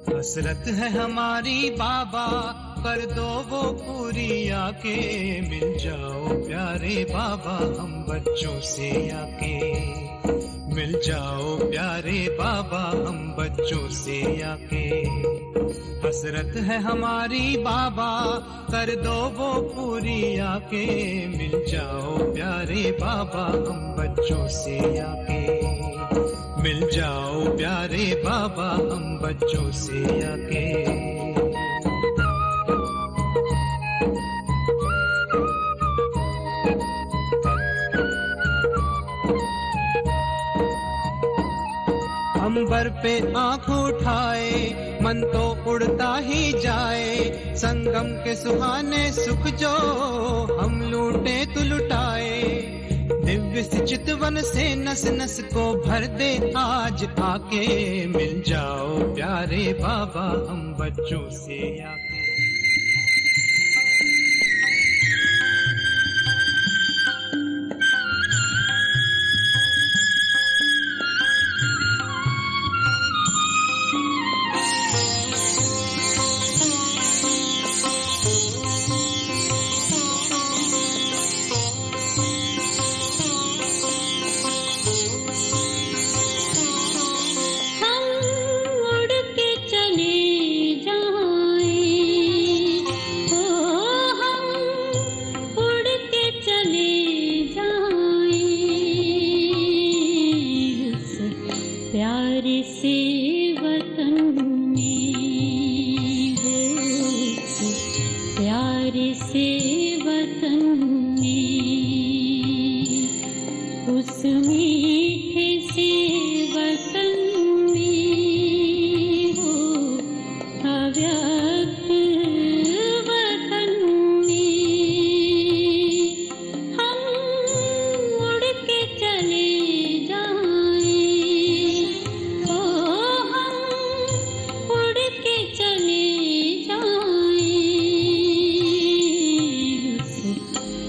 हसरत है हमारी बाबा, कर दो वो पूरी आके, मिल जाओ प्यारे बाबा हम बच्चों से आके, मिल जाओ प्यारे बाबा हम बच्चों से आके। हसरत है हमारी बाबा, कर दो वो पूरी आके, मिल जाओ प्यारे बाबा हम बच्चों से आके, मिल जाओ प्यारे बाबा हम बच्चों से आके। अंबर पे आँख उठाए, मन तो उड़ता ही जाए, संगम के सुहाने सुख जो हम लूटे तो लुटाए, दिव्य चितवन से नस नस को भर दे आज आके, मिल जाओ प्यारे बाबा हम बच्चों से आके।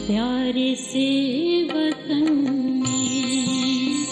प्यारे से वतन में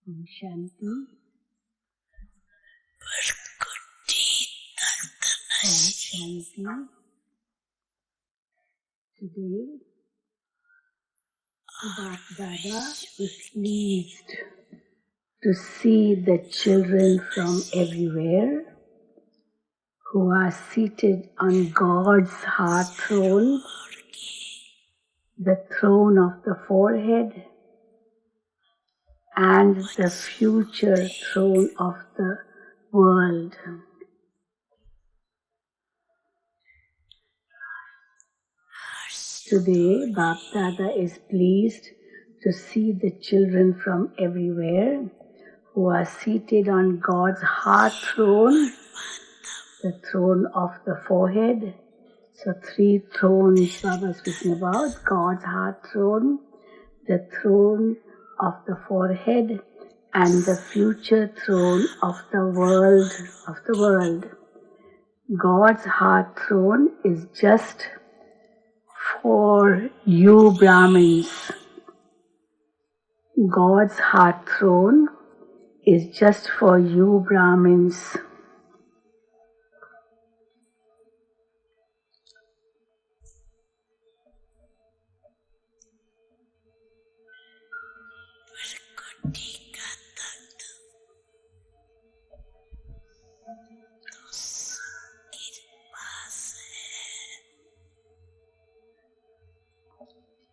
Om Shanti. Om Shanti. Today, Bap Dada is pleased to see the children from everywhere who are seated on God's heart throne, the throne of the forehead, and the future throne of the world. Today, Bap Dada is pleased to see the children from everywhere who are seated on God's heart throne, the throne of the forehead. So 3 thrones Baba was speaking about: God's heart throne, the throne of the forehead, and the future throne of the world. God's heart throne is just for you Brahmins. God's heart throne is just for you Brahmins.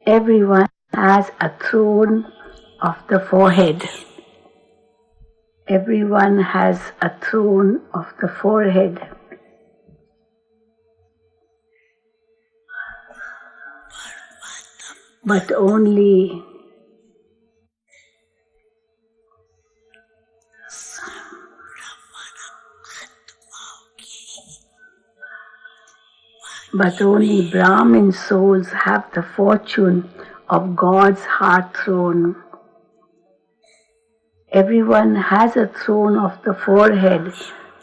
Everyone has a throne of the forehead. Everyone has a throne of the forehead. But only Brahmin souls have the fortune of God's heart throne. Everyone has a throne of the forehead,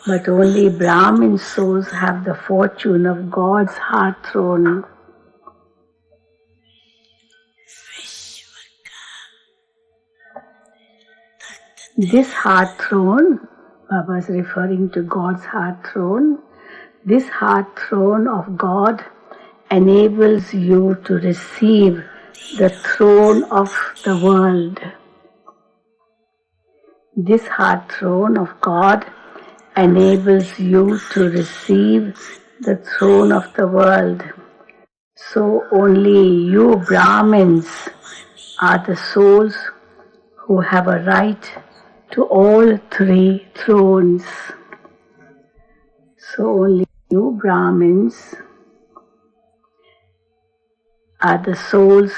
but only Brahmin souls have the fortune of God's heart throne. This heart throne, Baba is referring to God's heart throne. This heart throne of God enables you to receive the throne of the world. This heart throne of God enables you to receive the throne of the world. So only you Brahmins are the souls who have a right to all 3 thrones. So only you Brahmins are the souls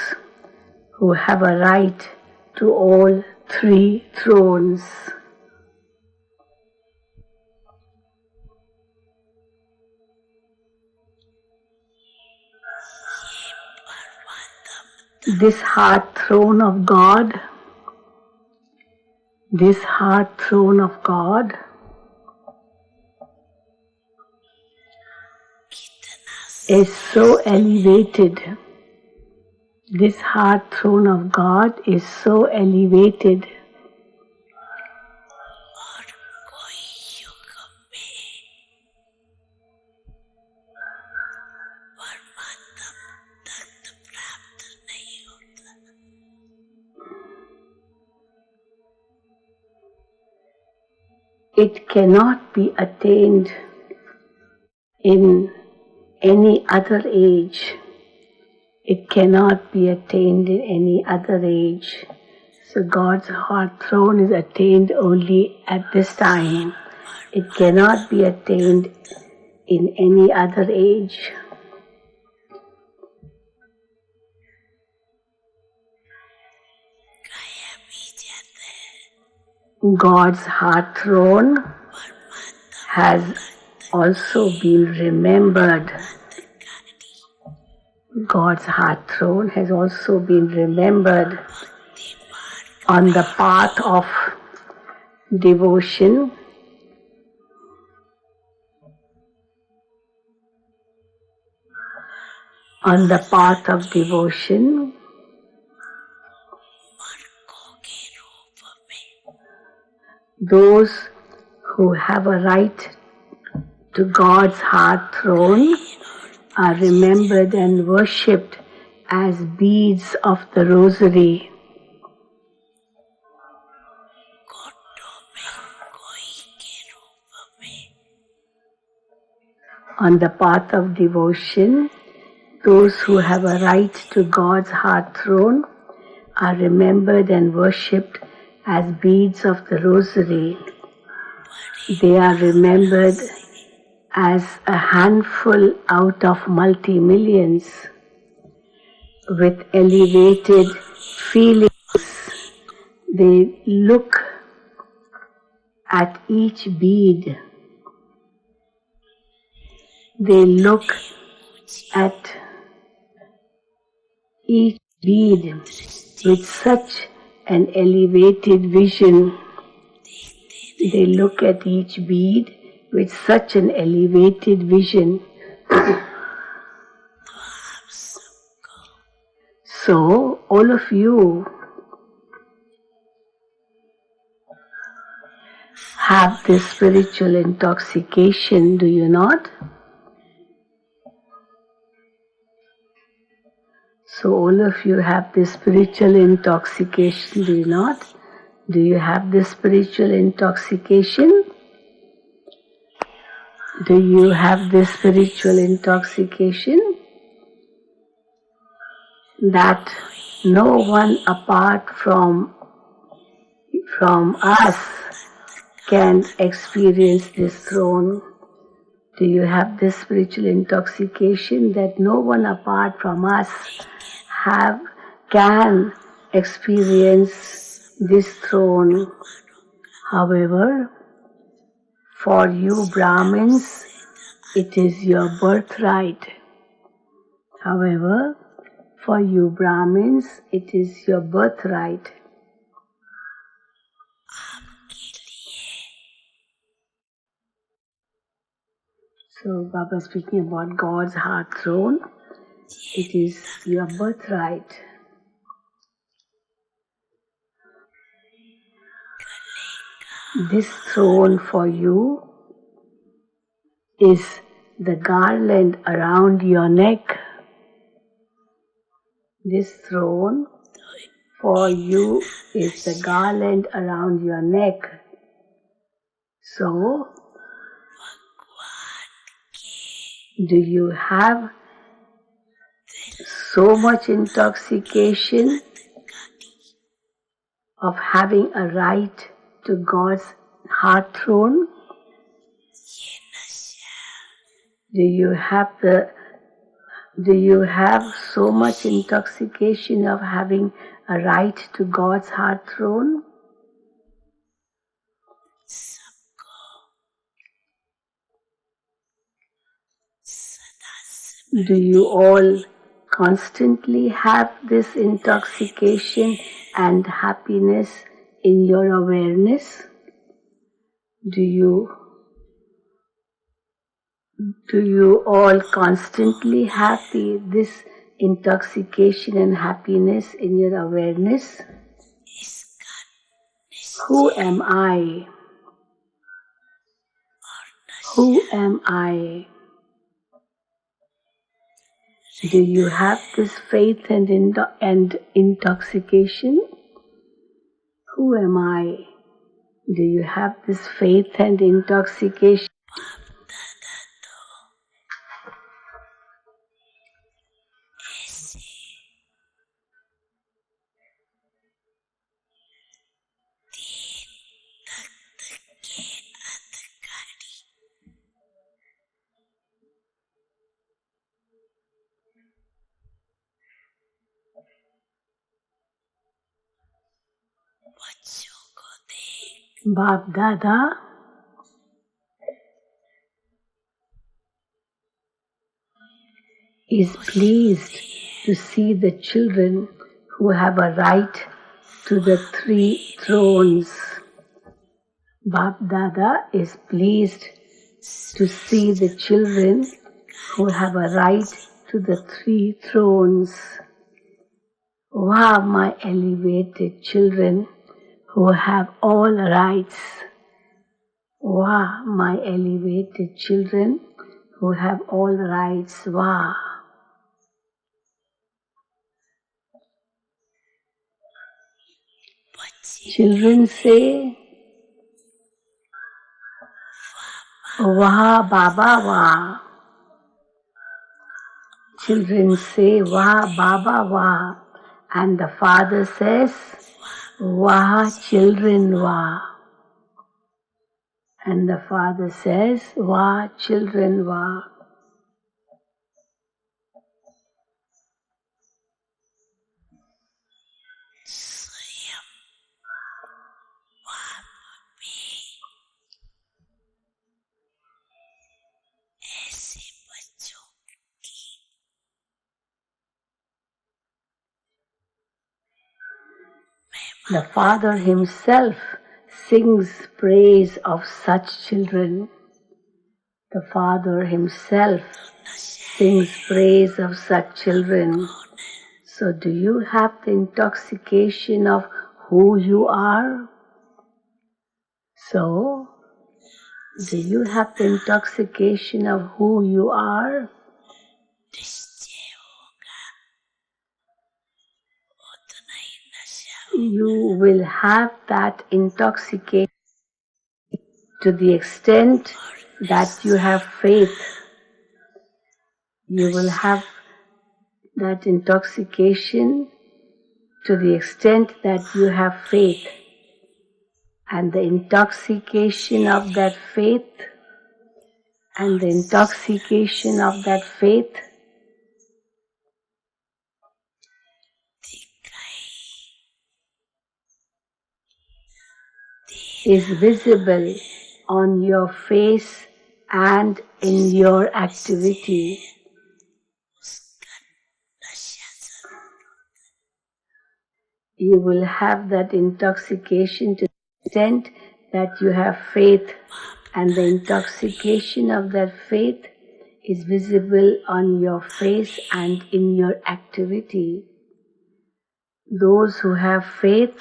who have a right to all 3 thrones. This heart throne of God, is so elevated. This heart throne of God is so elevated. It cannot be attained in any other age. It cannot be attained in any other age. So God's heart throne is attained only at this time. It cannot be attained in any other age. God's heart throne has also been remembered. God's heart throne has also been remembered on the path of devotion. On the path of devotion, Those who have a right to God's heart throne are remembered and worshipped as beads of the rosary. On the path of devotion, those who have a right to God's heart throne are remembered and worshipped as beads of the rosary. They are remembered as a handful out of multi-millions with elevated feelings. They look at each bead. They look at each bead with such an elevated vision. They look at each bead with such an elevated vision. So, all of you have this spiritual intoxication, do you not? So all of you have this spiritual intoxication, do you not? Do you have this spiritual intoxication? Do you have this spiritual intoxication? That no one apart from us can experience this throne. Do you have this spiritual intoxication that no one apart from us can experience this throne? However, for you Brahmins, it is your birthright. However, for you Brahmins, it is your birthright. So Baba speaking about God's heart throne. It is your birthright. This throne for you is the garland around your neck. This throne for you is the garland around your neck. So, do you have so much intoxication of having a right to God's heart throne? Do you have so much intoxication of having a right to God's heart throne? Do you all constantly have this intoxication and happiness in your awareness? Do you all constantly have this intoxication and happiness in your awareness? Who am I? Who am I? Do you have this faith and intoxication? Who am I? Do you have this faith and intoxication? Bap Dada is pleased to see the children who have a right to the three thrones. Bap Dada is pleased to see the children who have a right to the three thrones. Wow, my elevated children who have all rights. Wah, my elevated children who have all rights. Wah. Children say, Wah, Baba, Wah. Children say, Wah, Baba, Wah. And the father says, Wah, children, Wah. And the father says, Wah, children, Wah. The Father Himself sings praise of such children. The Father Himself sings praise of such children. So do you have the intoxication of who you are? So, do you have the intoxication of who you are? You will have that intoxication to the extent that you have faith. You will have that intoxication to the extent that you have faith. And the intoxication of that faith, and the intoxication of that faith is visible on your face and in your activity. You will have that intoxication to the extent that you have faith, and the intoxication of that faith is visible on your face and in your activity. Those who have faith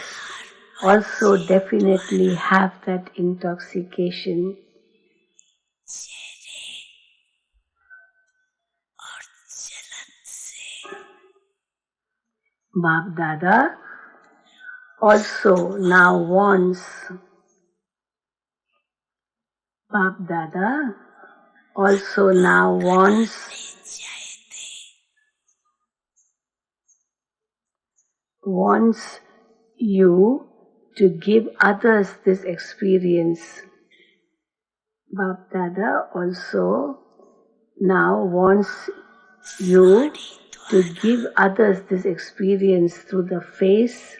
also definitely have that intoxication. Bap Dada also now wants wants you to give others this experience. Bap Dada also now wants you to give others this experience through the face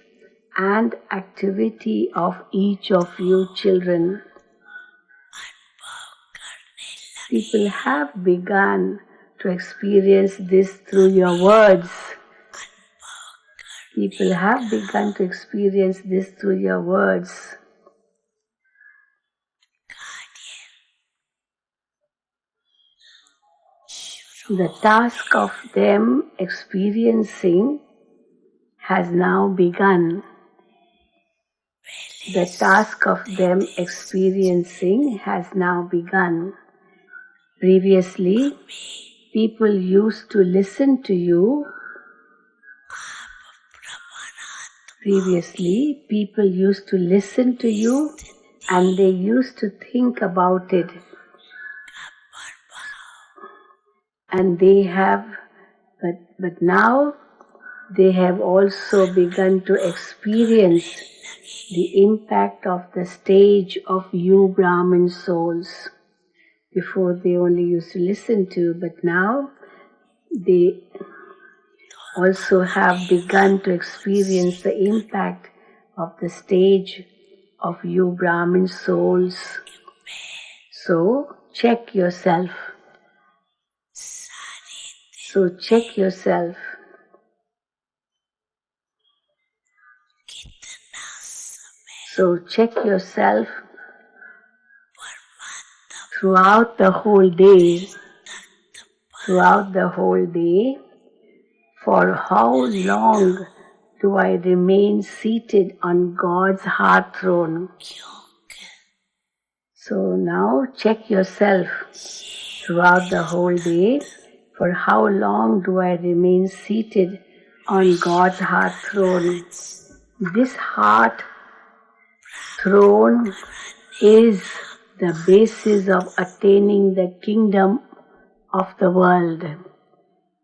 and activity of each of you children. People have begun to experience this through your words. People have begun to experience this through your words. The task of them experiencing has now begun. The task of them experiencing has now begun. Previously, people used to listen to you. Previously, people used to listen to you and they used to think about it. And they have, but now they have also begun to experience the impact of the stage of you Brahmin souls. Before they only used to listen to, but now they also have begun to experience the impact of the stage of you Brahmin souls. So check yourself. So check yourself. So check yourself throughout the whole day. Throughout the whole day. For how long do I remain seated on God's heart throne? So now check yourself throughout the whole day. For how long do I remain seated on God's heart throne? This heart throne is the basis of attaining the kingdom of the world.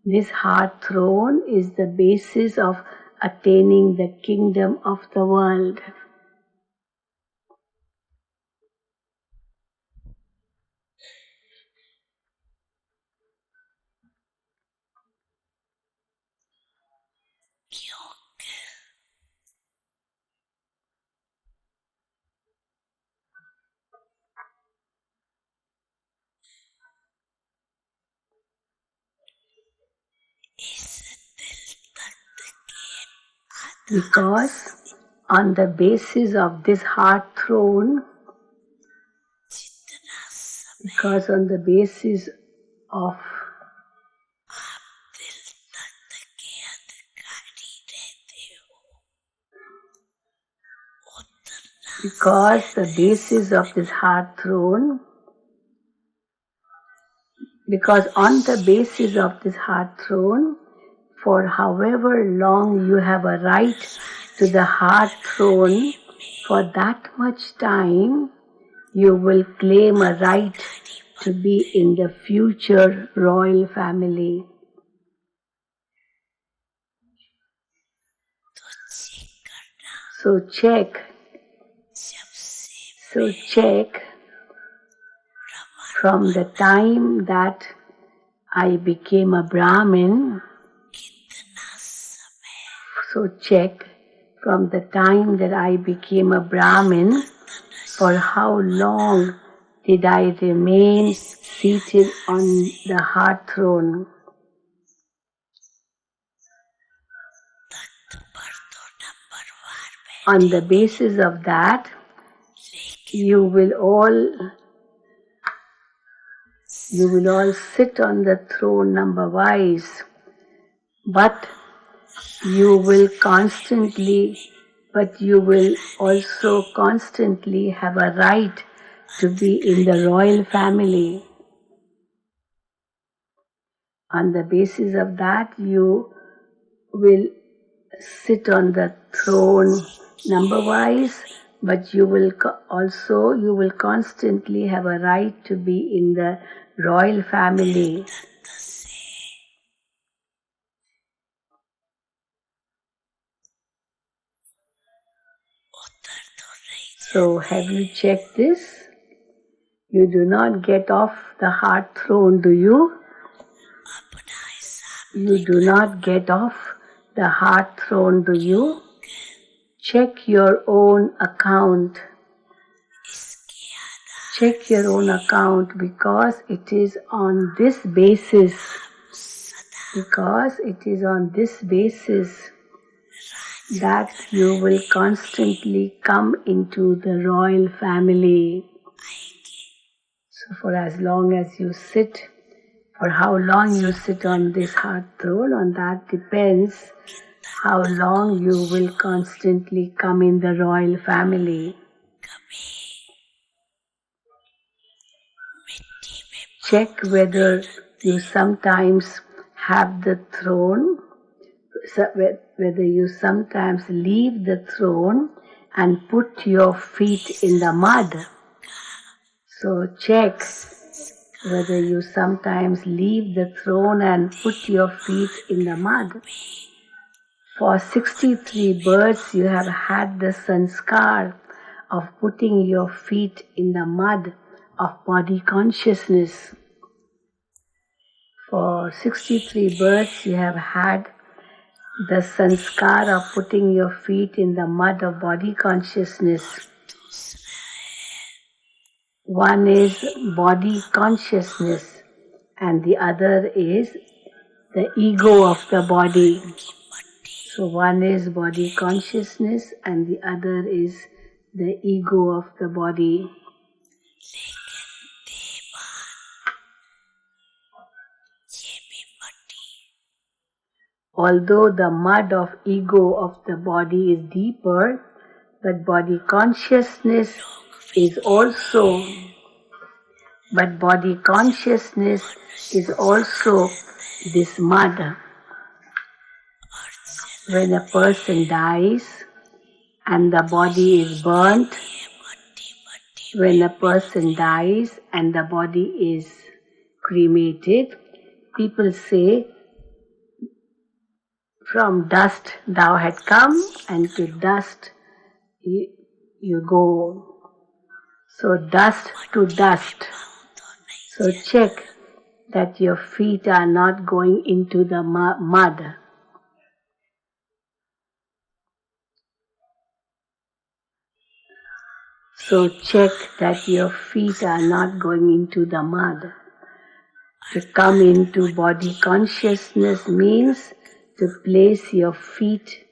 This heart throne is the basis of attaining the kingdom of the world. Because on the basis of this heart throne, because on the basis of the basis of this heart throne, because on the basis of this heart throne, for however long you have a right to the heart throne, for that much time you will claim a right to be in the future royal family. So check from the time that I became a Brahmin. So check from the time that I became a Brahmin, for how long did I remain seated on the heart throne? On the basis of that, you will all sit on the throne number-wise, but you will also constantly have a right to be in the royal family. On the basis of that, you will sit on the throne number-wise, but you will constantly have a right to be in the royal family. So have you checked this? You do not get off the heart throne, do you? You do not get off the heart throne, do you? Check your own account. Check your own account, because it is on this basis. That you will constantly come into the royal family. So for as long as you sit, for how long you sit on this heart throne, on that depends how long you will constantly come in the royal family. Check whether you sometimes have the throne, whether you sometimes leave the throne and put your feet in the mud. So check whether you sometimes leave the throne and put your feet in the mud. For 63 births you have had the sanskar of putting your feet in the mud of body consciousness. For 63 births you have had the sanskar of putting your feet in the mud of body consciousness. One is body consciousness and the other is the ego of the body. So one is body consciousness and the other is the ego of the body. Although the mud of ego of the body is deeper, but body consciousness is also But body consciousness is also this mud. When a person dies and the body is burnt, when a person dies and the body is cremated, people say, from dust thou had come and to dust you go. So dust to dust. So check that your feet are not going into the mud. So check that your feet are not going into the mud. To come into body consciousness means to place your feet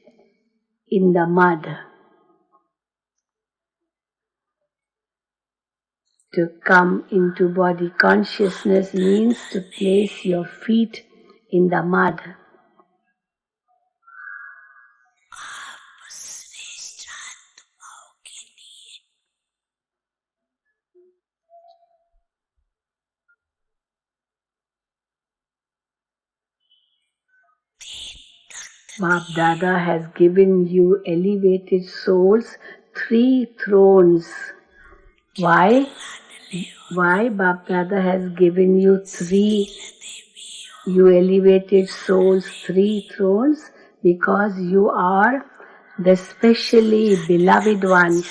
in the mud. To come into body consciousness means to place your feet in the mud. Bap Dada has given you elevated souls 3 thrones. Why? Why Bap Dada has given you you elevated souls 3 thrones? Because you are the specially beloved ones.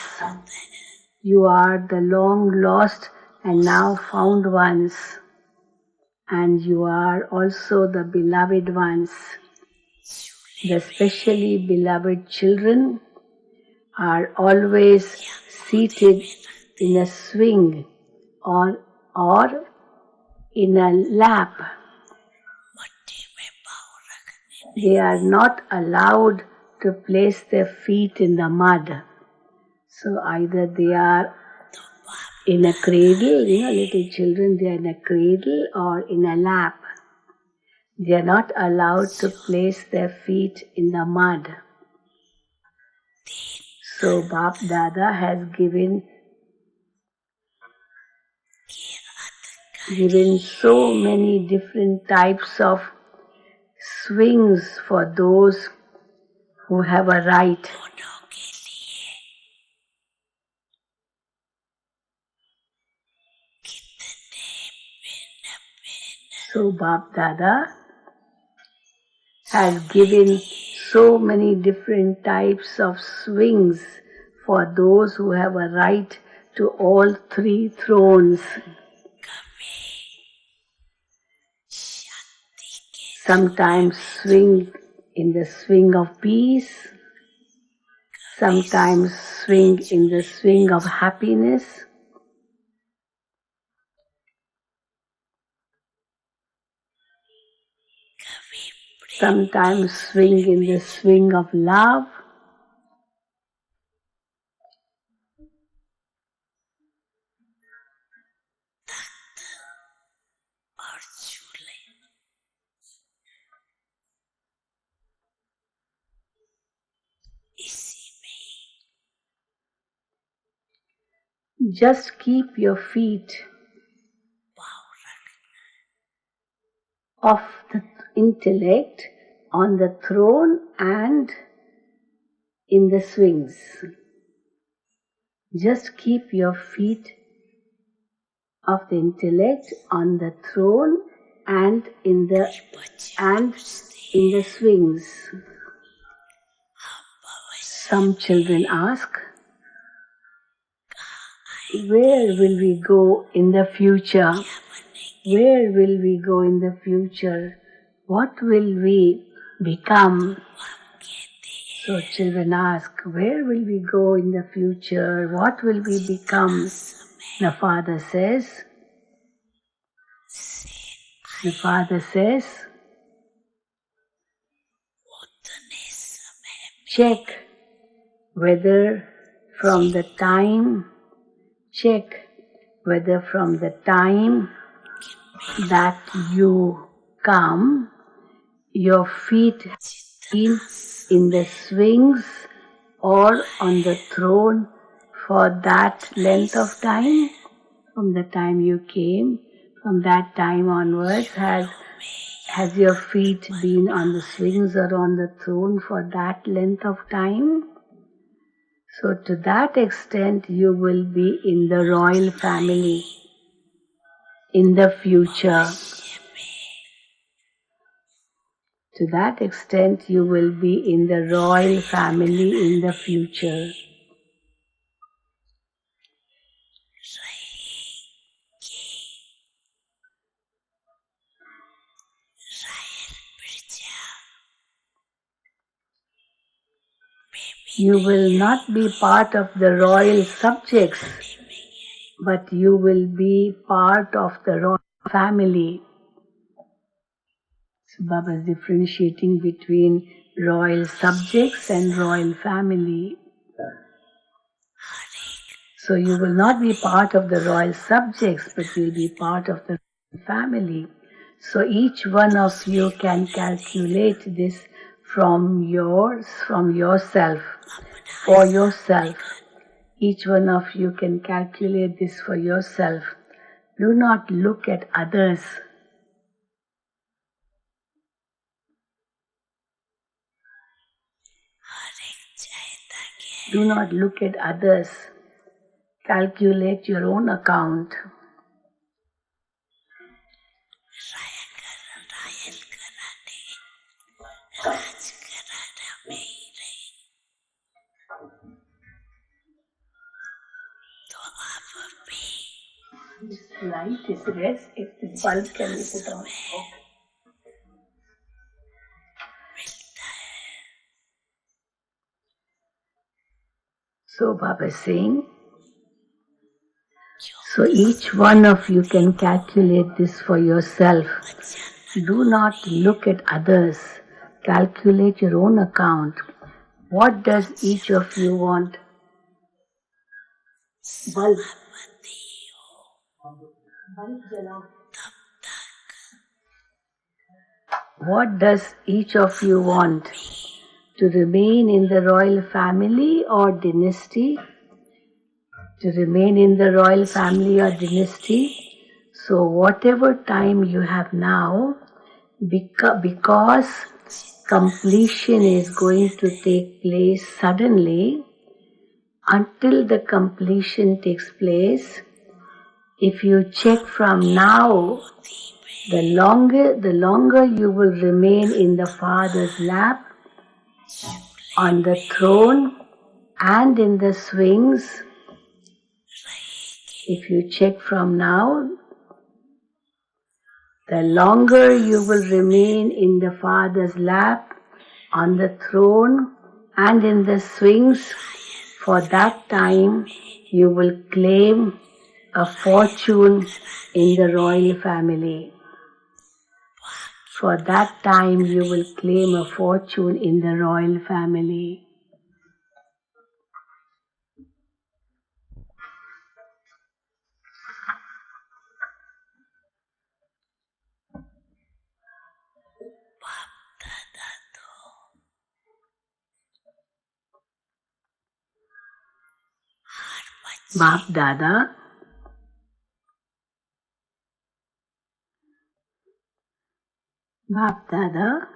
You are the long lost and now found ones. And you are also the beloved ones. The specially beloved children are always seated in a swing or in a lap. They are not allowed to place their feet in the mud. So either they are in a cradle, little children, they are in a cradle or in a lap. They are not allowed to place their feet in the mud. So Bap Dada has given so many different types of swings for those who have a right. So Bap Dada has given so many different types of swings for those who have a right to all 3 thrones. Sometimes swing in the swing of peace, sometimes swing in the swing of happiness, sometimes swing in the swing of love, just keep your feet of the intellect on the throne and in the swings. Just keep your feet of the intellect on the throne and in the swings. Some children ask, where will we go in the future? Where will we go in the future? What will we become? So children ask, where will we go in the future? What will we become? The father says, check whether from the time that you come, your feet have been in the swings or on the throne for that length of time. from the time you came, from that time onwards, has your feet been on the swings or on the throne for that length of time? So to that extent you will be in the royal family in the future. To that extent you will be in the royal family in the future. You will not be part of the royal subjects, but you will be part of the royal family. So Baba is differentiating between royal subjects and royal family. So you will not be part of the royal subjects, but you will be part of the royal family. So each one of you can calculate this from yourself, for yourself. Each one of you can calculate this for yourself. Do not look at others. Do not look at others. Calculate your own account. This light is red. If this bulb can be put on. So Baba is saying, so each one of you can calculate this for yourself. Do not look at others. Calculate your own account. What does each of you want? Bulb. What does each of you want? To remain in the royal family or dynasty? To remain in the royal family or dynasty? So whatever time you have now, because completion is going to take place suddenly, until the completion takes place, if you check from now, the longer you will remain in the Father's lap, on the throne and in the swings. If you check from now, the longer you will remain in the Father's lap, on the throne and in the swings, for that time you will claim a fortune in the royal family. For that time you will claim a fortune in the royal family. Baap Dada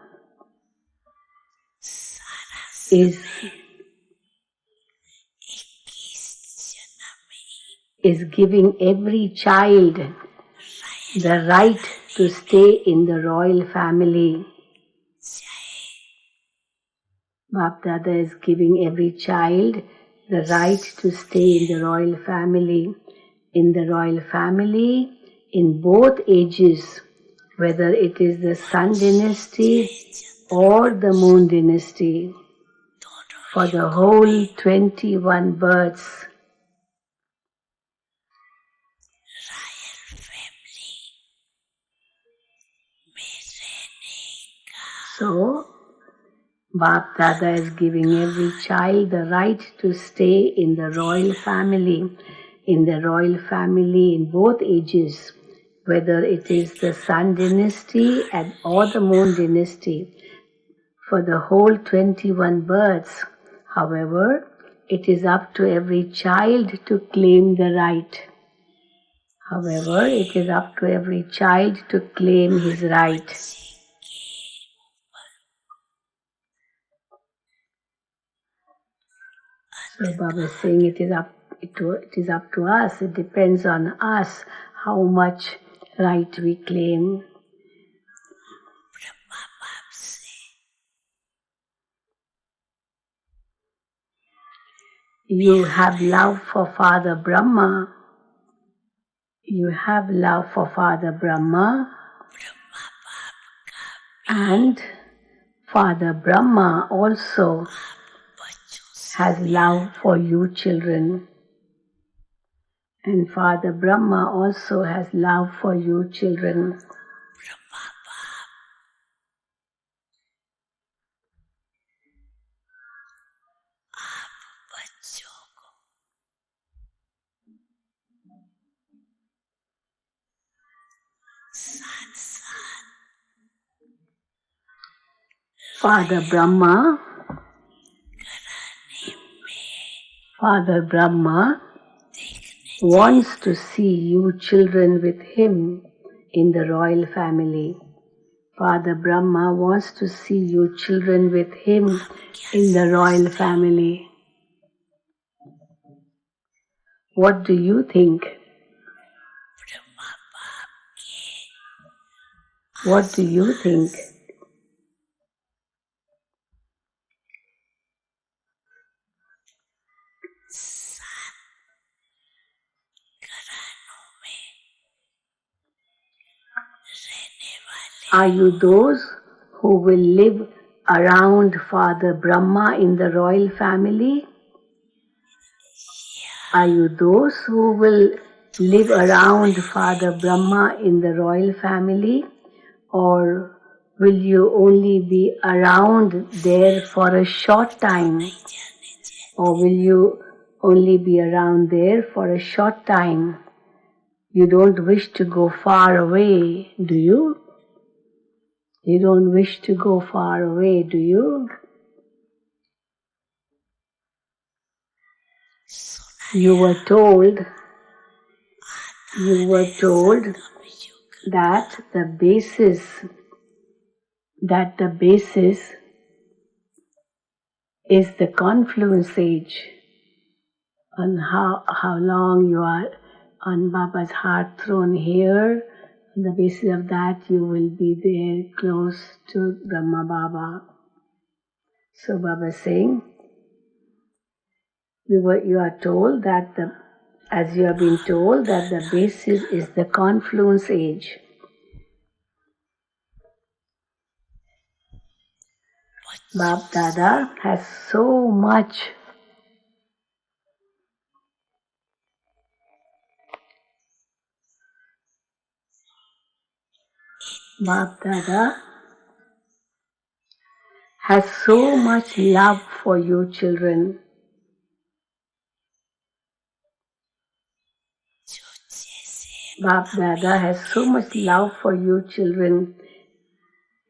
is giving every child the right to stay in the royal family. Baap Dada is giving every child the right to stay in the royal family. In the royal family, in both ages, whether it is the Sun dynasty or the Moon dynasty, for the whole 21 births. So, Baap Dada is giving every child the right to stay in the royal family in both ages, whether it is the Sun dynasty or the Moon dynasty, for the whole 21 births. However, it is up to every child to claim the right. However, it is up to every child to claim his right. So Baba is saying it is up to us. It depends on us how much right we claim. You have love for Father Brahma. You have love for Father Brahma. And Father Brahma also has love for you children. And Father Brahma also has love for you children. Father Brahma wants to see you children with him in the royal family. Father Brahma wants to see you children with him in the royal family. What do you think? What do you think? Are you those who will live around Father Brahma in the royal family? Are you those who will live around Father Brahma in the royal family? Or will you only be around there for a short time? Or will you only be around there for a short time? You don't wish to go far away, do you? You don't wish to go far away, do you? You were told that the basis is the confluence age, on how long you are on Baba's heart throne here. On the basis of that, you will be there close to Brahma Baba. So Baba is saying, you are told that as you have been told that the basis is the confluence age. Bab Dada has so much love for you children. Bab Dada has so much love for you children.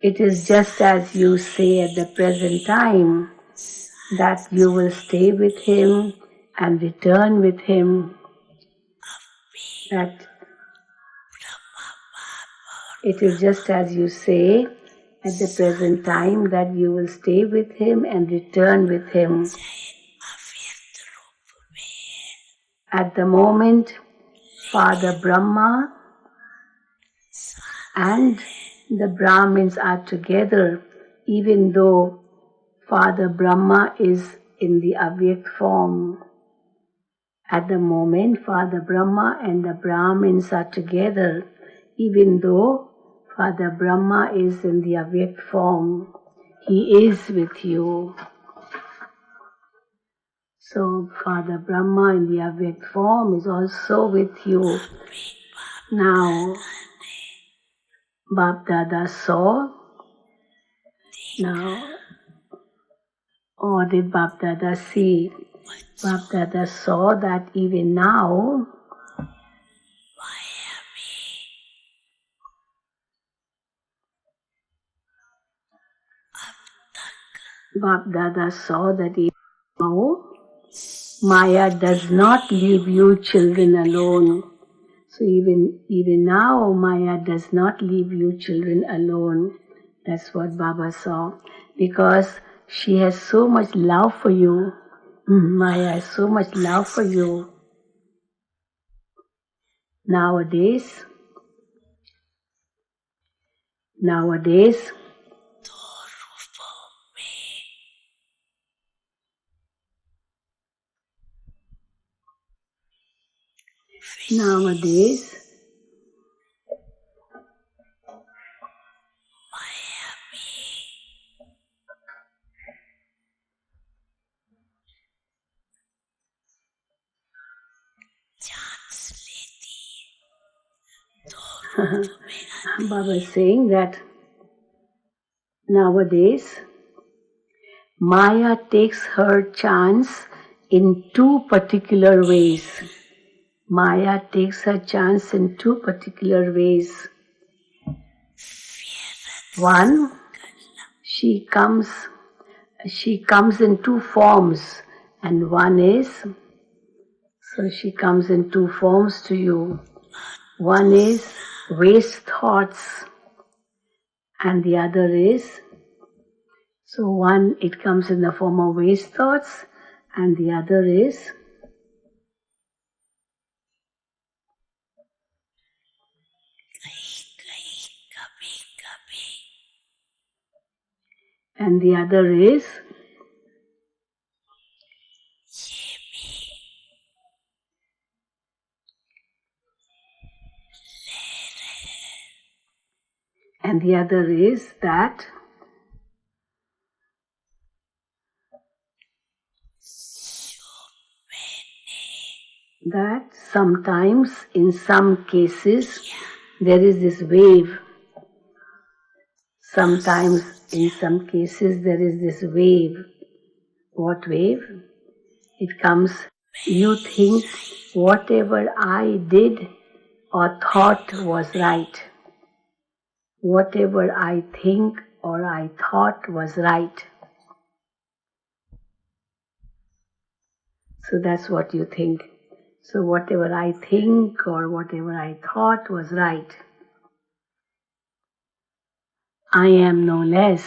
It is just as you say at the present time that you will stay with him and return with him. That it is just as you say at the present time that you will stay with him and return with him. At the moment, Father Brahma and the Brahmins are together, even though Father Brahma is in the Avyakt form. At the moment, Father Brahma and the Brahmins are together, even though Father Brahma is in the Avyakt form. He is with you. So Father Brahma in the Avyakt form is also with you. Now, Bab Dada saw. Now, or did Bab Dada see? Bab Dada saw that even now, Maya does not leave you children alone. So even now, Maya does not leave you children alone. That's what Baba saw. Because she has so much love for you. Maya has so much love for you. Nowadays, nowadays, Baba is saying that nowadays, Maya takes her chance in two particular ways. Maya takes her chance in two particular ways. One, she comes in two forms, and one is, so she comes in two forms to you. One is waste thoughts, and the other is, so one, it comes in the form of waste thoughts, and the other is and the other is and the other is that sometimes in some cases there is this wave. Sometimes in some cases there is this wave. What wave? It comes, you think whatever I did or thought was right. Whatever I think or I thought was right. So that's what you think. So whatever I think or whatever I thought was right. I am no less.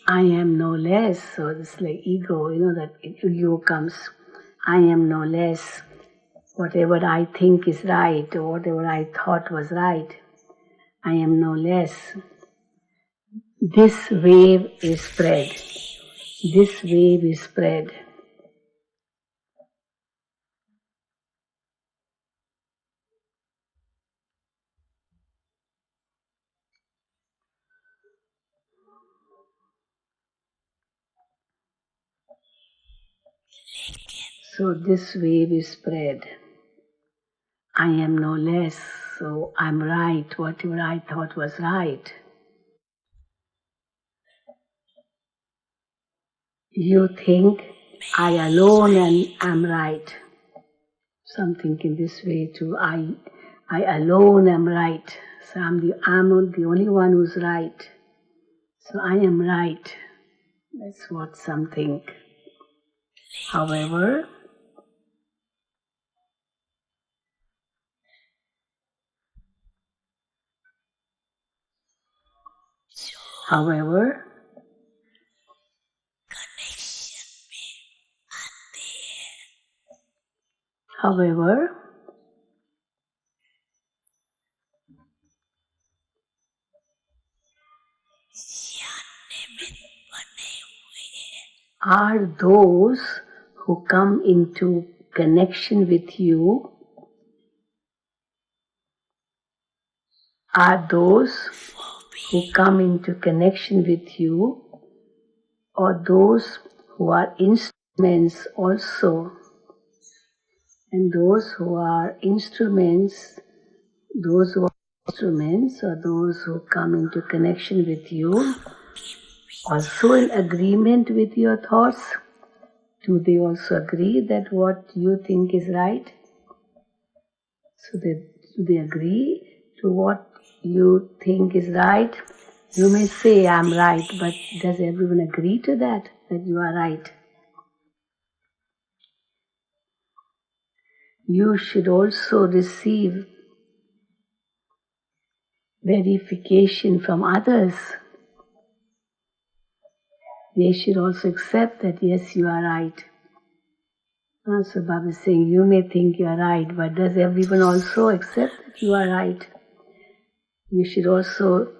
I am no less. So it's like ego, that ego comes. I am no less. Whatever I think is right or whatever I thought was right. I am no less. This wave is spread. This wave is spread. So this wave is spread. I am no less, so I'm right. Whatever I thought was right. You think I alone am right. Something in this way too. I alone am right. So I'm the only one who's right. So I am right. That's what some think. However, However, are those who come into connection with you, are those who come into connection with you, or those who are instruments also. And those who are instruments, or those who come into connection with you, also in agreement with your thoughts. Do they also agree that what you think is right? So do they agree to what you think is right? You may say, I'm right, but does everyone agree to that you are right? you should also receive verification from others. They should also accept that yes, you are right. So Baba is saying, you may think you are right, but does everyone also accept that you are right? You should also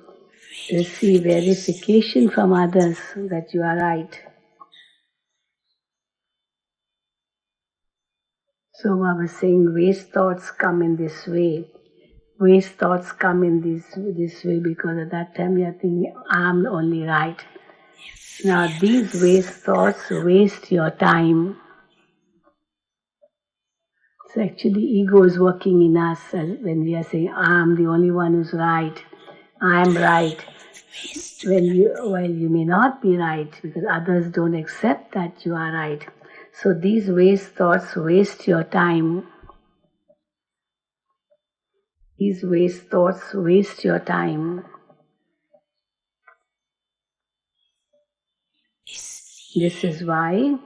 receive verification from others that you are right. So Baba is saying, waste thoughts come in this way. Waste thoughts come in this way because at that time you are thinking, I'm only right. Now these waste thoughts waste your time. So actually ego is working in us when we are saying, I'm the only one who's right. I'm right. While you may not be right because others don't accept that you are right. So these waste thoughts waste your time. These waste thoughts waste your time. This is why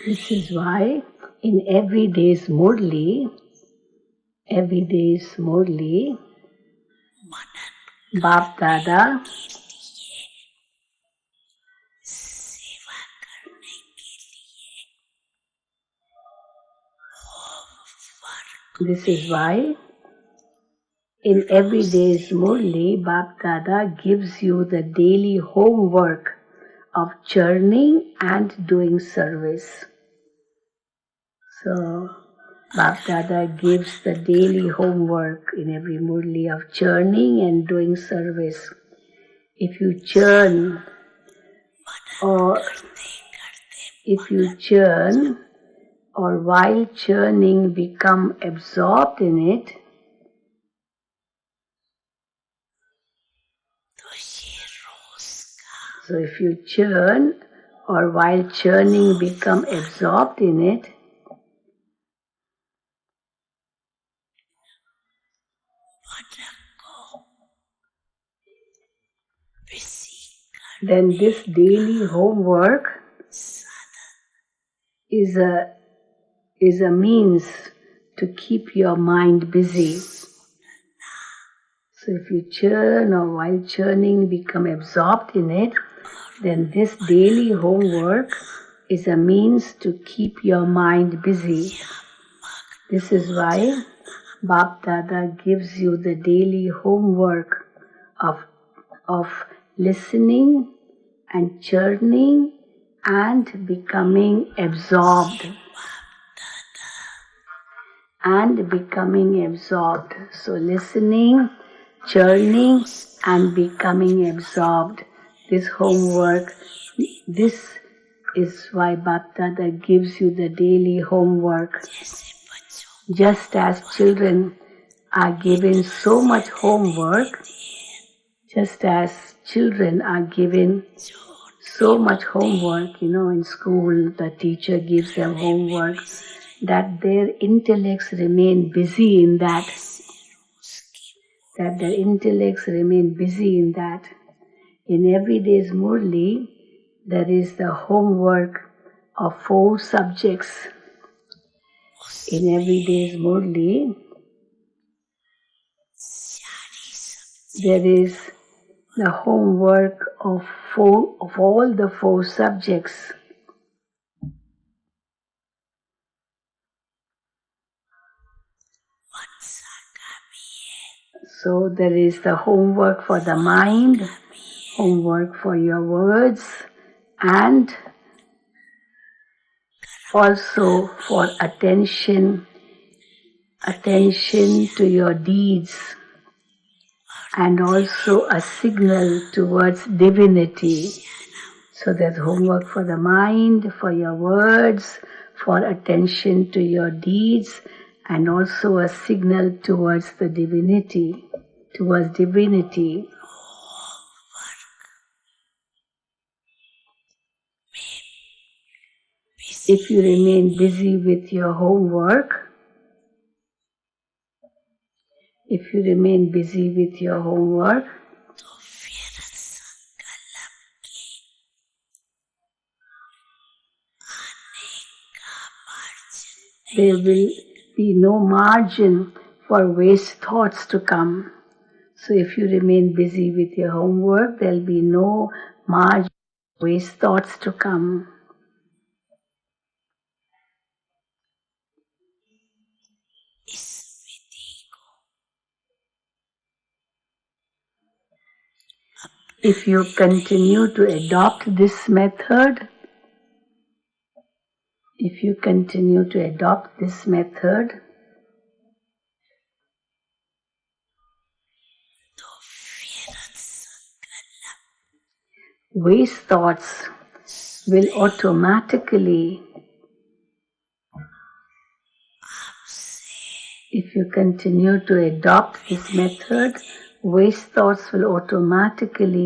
This is why in everyday's Murli, Bap Dada This is why in everyday's Murli, Bap Dada gives you the daily homework of churning and doing service. So Bap Dada gives the daily homework in every Murli of churning and doing service. If you churn or while churning become absorbed in it, so if you churn or while churning become absorbed in it, then this daily homework is a means to keep your mind busy. So if you churn or while churning become absorbed in it, then this daily homework is a means to keep your mind busy. This is why Bap Dada gives you the daily homework of listening and churning and becoming absorbed. So listening, churning and becoming absorbed. This homework, this is why Bap Dada gives you the daily homework. Just as children are given so much homework, in school the teacher gives them homework, that their intellects remain busy in that. In everyday's Murli, there is the homework of 4 subjects. In everyday's Murli, there is the homework of all the 4 subjects. So there is the homework for the mind, homework for your words, and also for attention to your deeds, and also a signal towards divinity. So there's homework for the mind, for your words, for attention to your deeds, and also a signal towards the divinity. towards divinity. If you remain busy with your homework, there will be no margin for waste thoughts to come. So if you remain busy with your homework, there will be no margin for waste thoughts to come. If you continue to adopt this method, waste thoughts will automatically,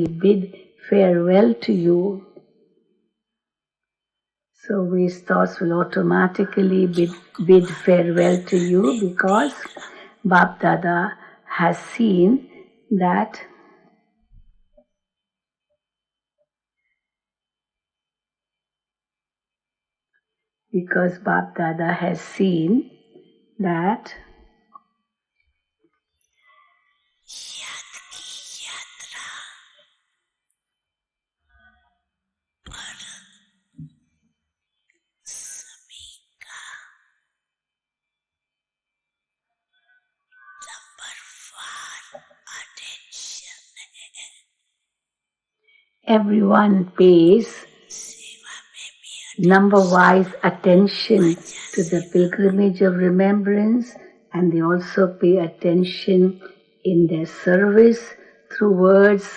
bid farewell to you. So waste thoughts will automatically bid farewell to you because Bap Dada has seen that everyone pays number-wise attention to the pilgrimage of remembrance, and they also pay attention in their service through words.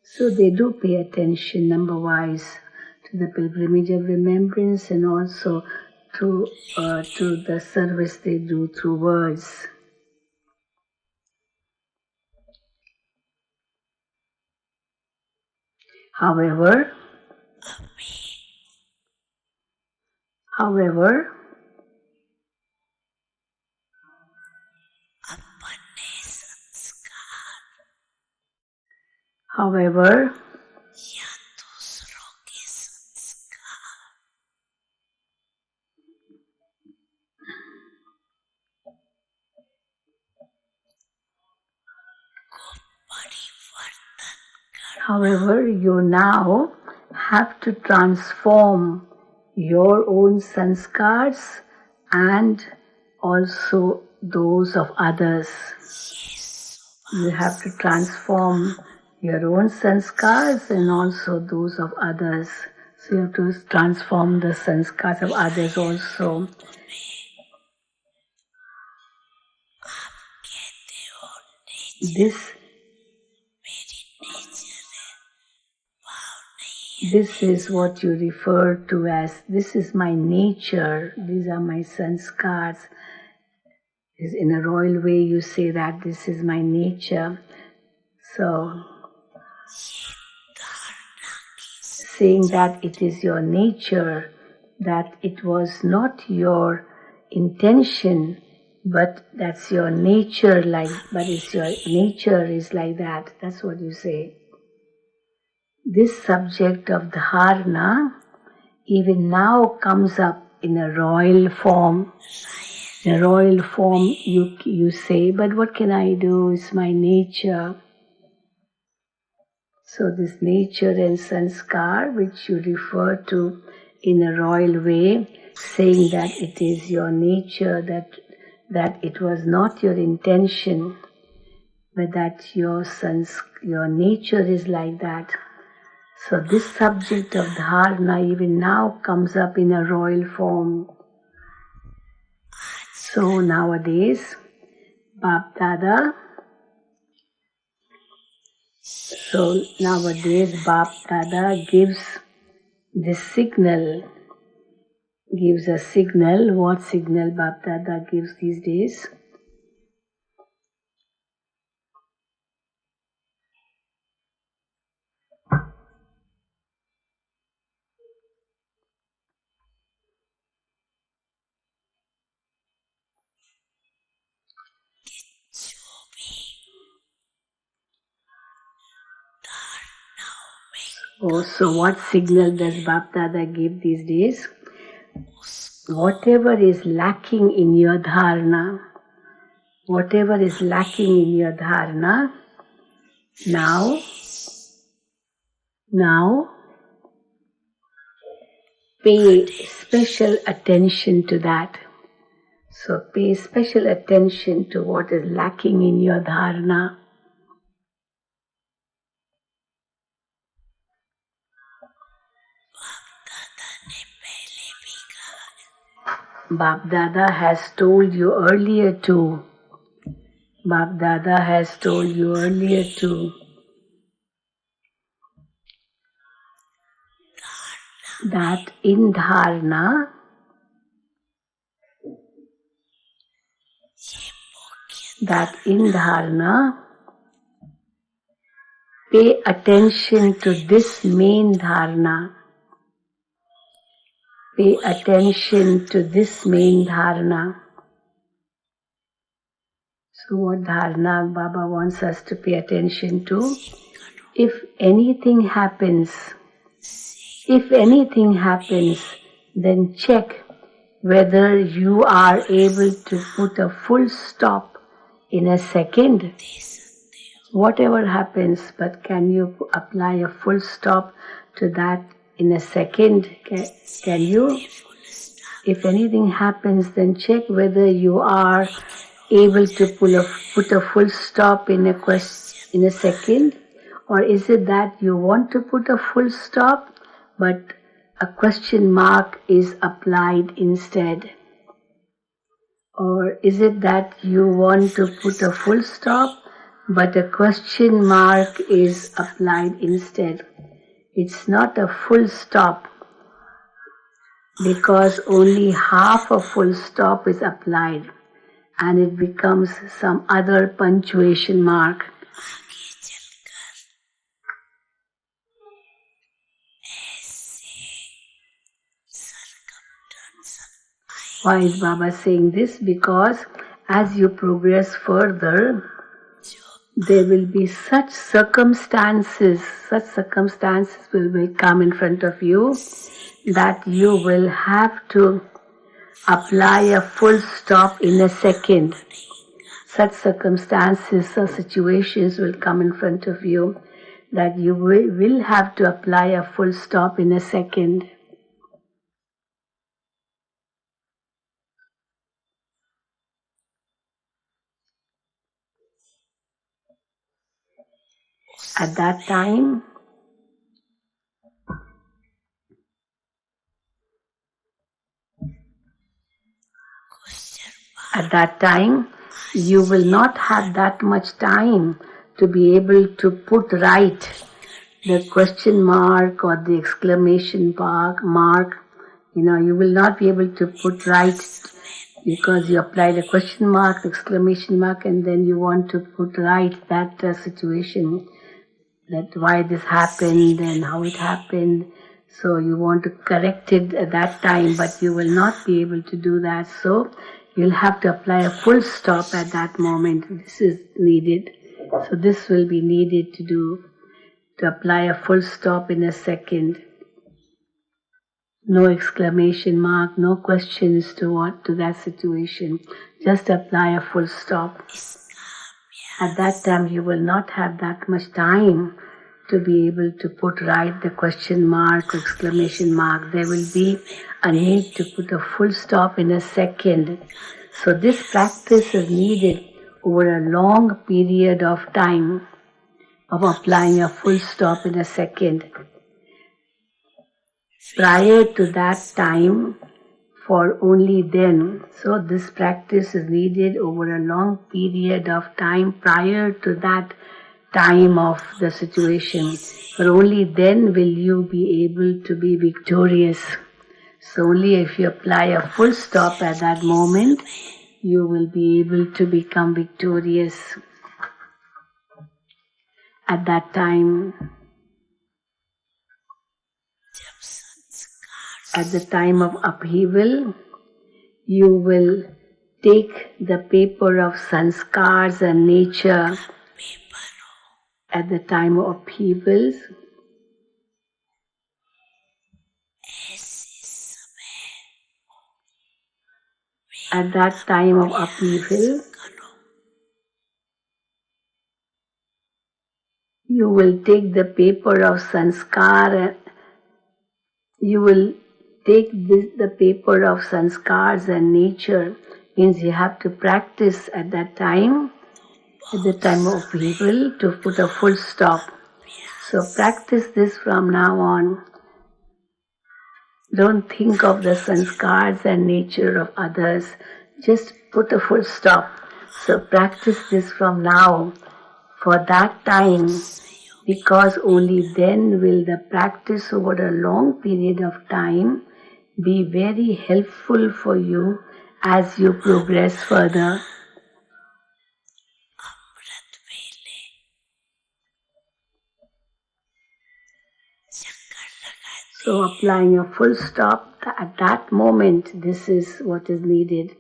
So they do pay attention number-wise to the pilgrimage of remembrance and also to the service they do through words. However, you now have to transform your own sanskars and also those of others. You have to transform your own sanskars and also those of others. So you have to transform the sanskars of others also. This is what you refer to as, this is my nature, these are my sanskars. In a royal way you say that this is my nature. So, saying that it is your nature, that it was not your intention, but that's your nature, your nature is like that. That's what you say. This subject of dharana even now comes up in a royal form. In a royal form you say, but what can I do? It's my nature. So this nature and sanskar which you refer to in a royal way, saying that it is your nature, that it was not your intention, but that your nature is like that. So this subject of dharana even now comes up in a royal form. So nowadays, Bap Dada gives this signal, gives a signal. What signal Bap Dada gives these days? Oh, so what signal does Bap Dada give these days? Whatever is lacking in your dharana, whatever is lacking in your dharana, now pay special attention to that. So pay special attention to what is lacking in your dharana. Bap Dada has told you earlier too. Bap Dada has told you earlier too that in dharana, pay attention to this main dharana. Pay attention to this main dharana. So what dharana Baba wants us to pay attention to? If anything happens, then check whether you are able to put a full stop in a second. Whatever happens, but can you apply a full stop to that in a second? Can you? If anything happens, then check whether you are able to put a full stop in a second, or is it that you want to put a full stop, but a question mark is applied instead? Or is it that you want to put a full stop, but a question mark is applied instead? It's not a full stop, because only half a full stop is applied and it becomes some other punctuation mark. Why is Baba saying this? Because as you progress further, there will be such circumstances will come in front of you that you will have to apply a full stop in a second. Such circumstances or situations will come in front of you that you will have to apply a full stop in a second. At that time, you will not have that much time to be able to put right the question mark or the exclamation mark. You will not be able to put right because you applied a question mark, exclamation mark, and then you want to put right that situation, that why this happened and how it happened. So you want to correct it at that time, but you will not be able to do that. So you'll have to apply a full stop at that moment. This is needed. So this will be needed to apply a full stop in a second. No exclamation mark, no questions to that situation. Just apply a full stop. At that time you will not have that much time to be able to put right the question mark or exclamation mark. There will be a need to put a full stop in a second. So this practice is needed over a long period of time of applying a full stop in a second. Prior to that time, for only then. So this practice is needed over a long period of time prior to that time of the situation. But only then will you be able to be victorious. So only if you apply a full stop at that moment, you will be able to become victorious at that time. At the time of upheaval, you will take the paper of sanskars and nature. At the time of upheavals, at that time of upheaval, you will take the paper of sanskar and you will take the paper of sanskars and nature, means you have to practice at that time, at the time of upheaval, to put a full stop. So practice this from now on. Don't think of the sanskars and nature of others. Just put a full stop. So practice this from now, for that time, because only then will the practice over a long period of time be very helpful for you as you progress further. So applying a full stop at that moment, this is what is needed.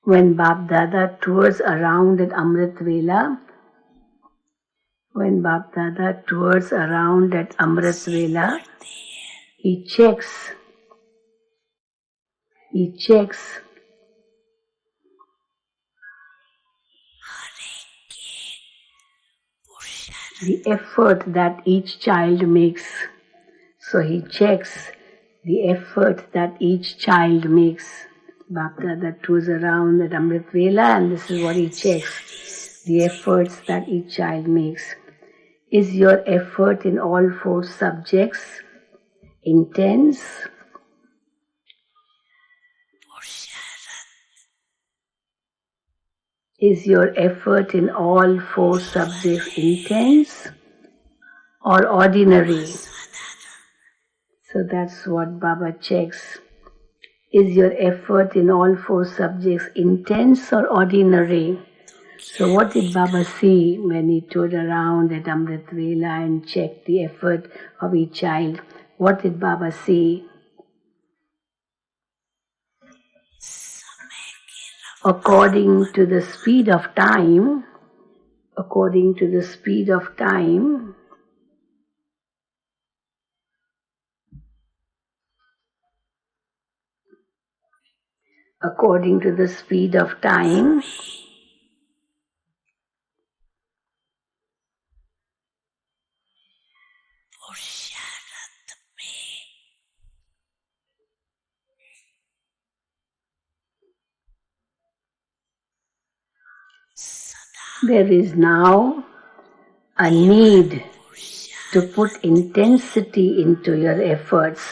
When Bap Dada tours around at Amrit Vela, he checks the effort that each child makes. So he checks the effort that each child makes. Bhakta tours around at Amrit Vela, and this is what he checks, the efforts that each child makes. Is your effort in all four subjects intense? Is your effort in all four subjects intense or ordinary? So that's what Baba checks. Is your effort in all four subjects intense or ordinary? So what did Baba see when he toured around at Amrit Vela and checked the effort of each child? What did Baba see? According to the speed of time, according to the speed of time, there is now a need to put intensity into your efforts.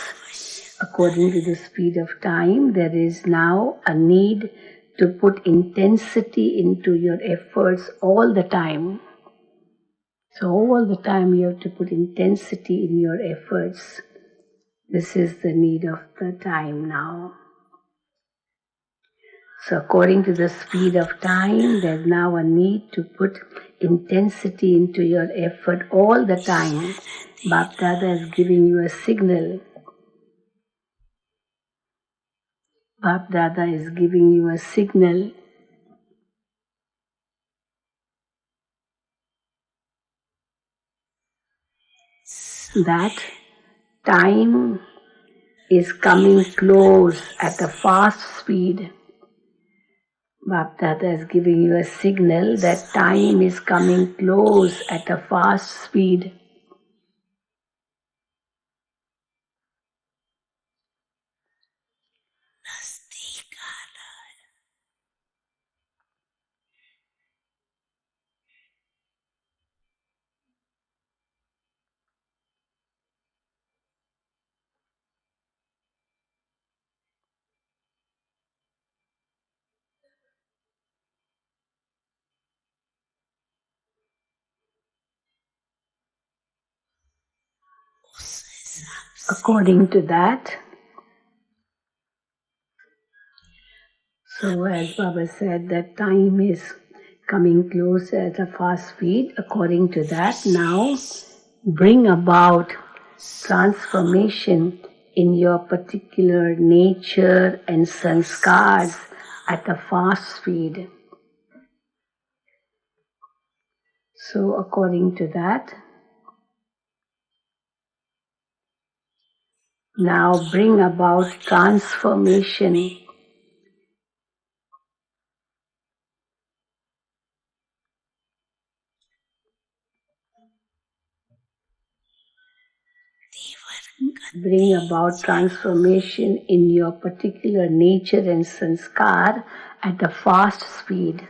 According to the speed of time, there is now a need to put intensity into your efforts all the time. So all the time you have to put intensity in your efforts. This is the need of the time now. So according to the speed of time, there's now a need to put intensity into your effort all the time. Bap Dada is giving you a signal. Bap Dada is giving you a signal that time is coming close at a fast speed. Bap Dada is giving you a signal that time is coming close at a fast speed. According to that, so as Baba said, that time is coming close at a fast speed. According to that, now bring about transformation in your particular nature and sanskars at a fast speed. So according to that, now bring about transformation. Bring about transformation in your particular nature and sanskar at a fast speed.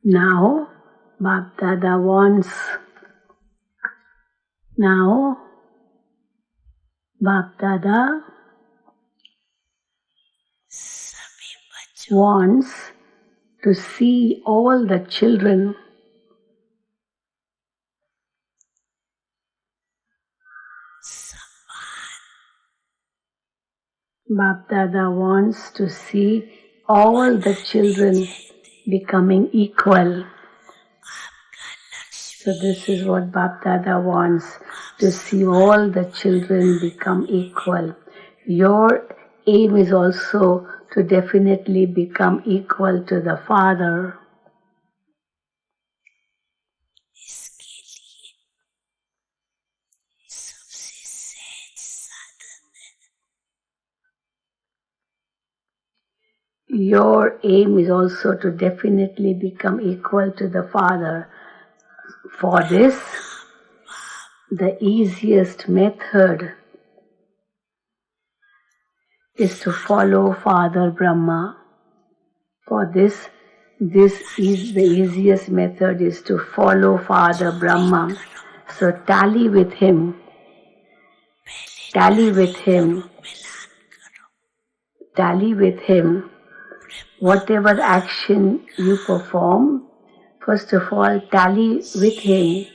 Now, Bap Dada wants. Now, Bap Dada wants to see all the children Bap Dada wants to see all the children becoming equal. So this is what Bap Dada wants, to see all the children become equal. Your aim is also to definitely become equal to the Father. Your aim is also to definitely become equal to the Father. For this, the easiest method is to follow Father Brahma. For this is the easiest method is to follow Father Brahma. So tally with him. Tally with him. Tally with him. Whatever action you perform, first of all, tally with him.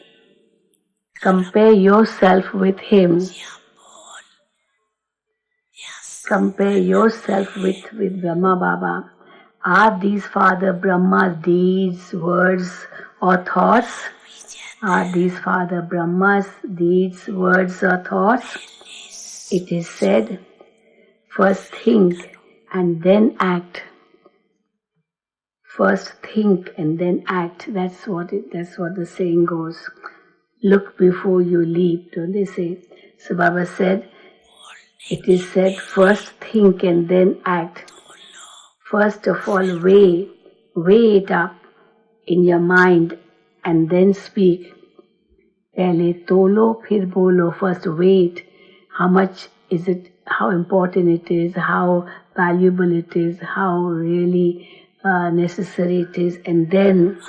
Compare yourself with him. Compare yourself with Brahma Baba. Are these Father Brahma's deeds, words or thoughts? Are these Father Brahma's deeds, words or thoughts? It is said, first think and then act. First think and then act. That's what the saying goes. Look before you leap, don't they say? So Baba said, it is said, first think and then act. First of all, weigh it up in your mind and then speak. Pehle tolo, phir bolo. First wait. How much is it? How important it is? How valuable it is? How really necessary it is? And then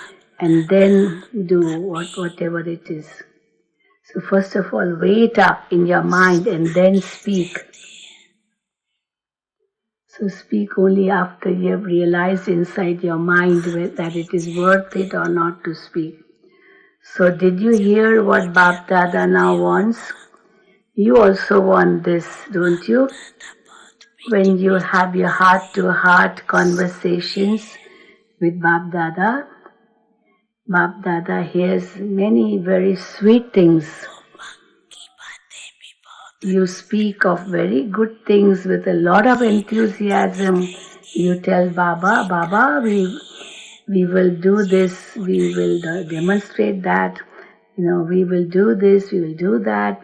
do whatever it is. So first of all, weigh it up in your mind and then speak. So speak only after you have realized inside your mind that it is worth it or not to speak. So did you hear what Bap Dada now wants? You also want this, don't you? When you have your heart-to-heart conversations with Bap Dada hears many very sweet things. You speak of very good things with a lot of enthusiasm. You tell Baba, we will do this, we will demonstrate that, we will do this, we will do that.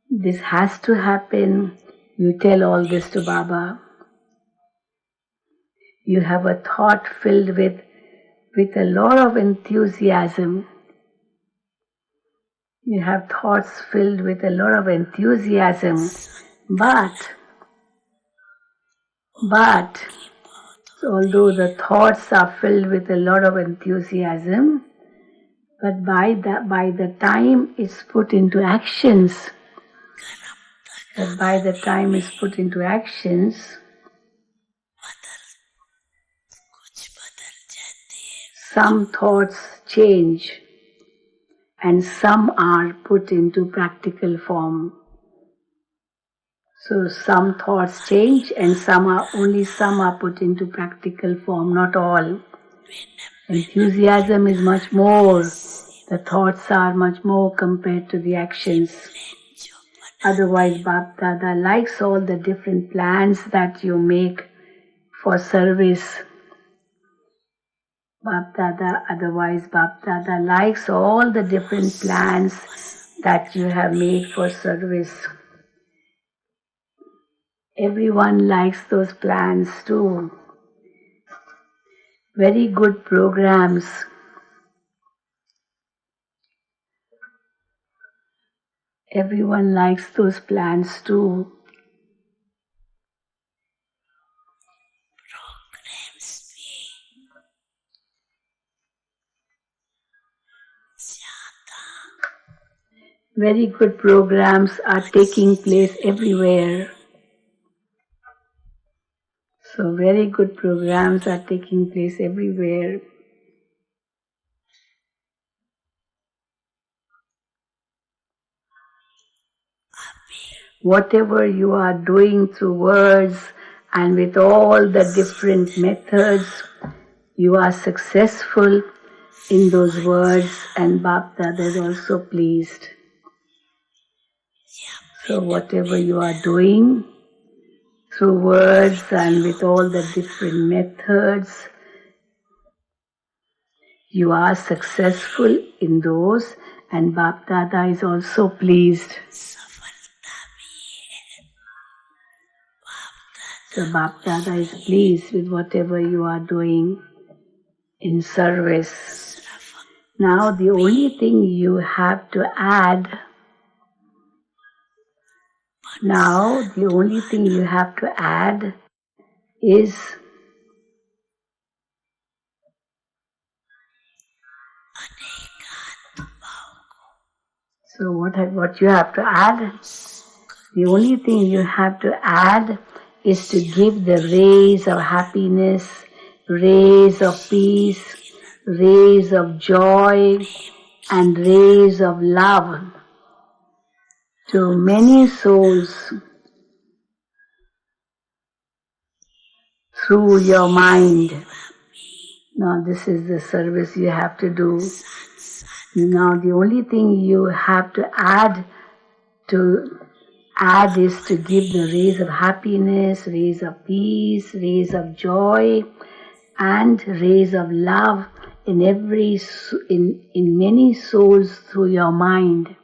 This has to happen. You tell all this to Baba. You have a thought filled with a lot of enthusiasm. You have thoughts filled with a lot of enthusiasm, but although the thoughts are filled with a lot of enthusiasm, but by the time it's put into actions, some thoughts change. and some are put into practical form. So some thoughts change and some are put into practical form, not all. Enthusiasm is much more. The thoughts are much more compared to the actions. Otherwise, Bap Dada likes all the different plans that you make for service. Bap Dada likes all the different plans that you have made for service. Everyone likes those plans too. Very good programs. Everyone likes those plans too. Very good programs are taking place everywhere. So very good programs are taking place everywhere. Whatever you are doing through words and with all the different methods, you are successful in those words, and Bap Dada is also pleased. So whatever you are doing through words and with all the different methods, you are successful in those, and Bap Dada is also pleased. So Bap Dada is pleased with whatever you are doing in service. Now the only thing you have to add is so what you have to add? The only thing you have to add is to give the rays of happiness, rays of peace, rays of joy, and rays of love to many souls through your mind. Now this is the service you have to do. Now the only thing you have to add is to give the rays of happiness, rays of peace, rays of joy, and rays of love in many souls through your mind.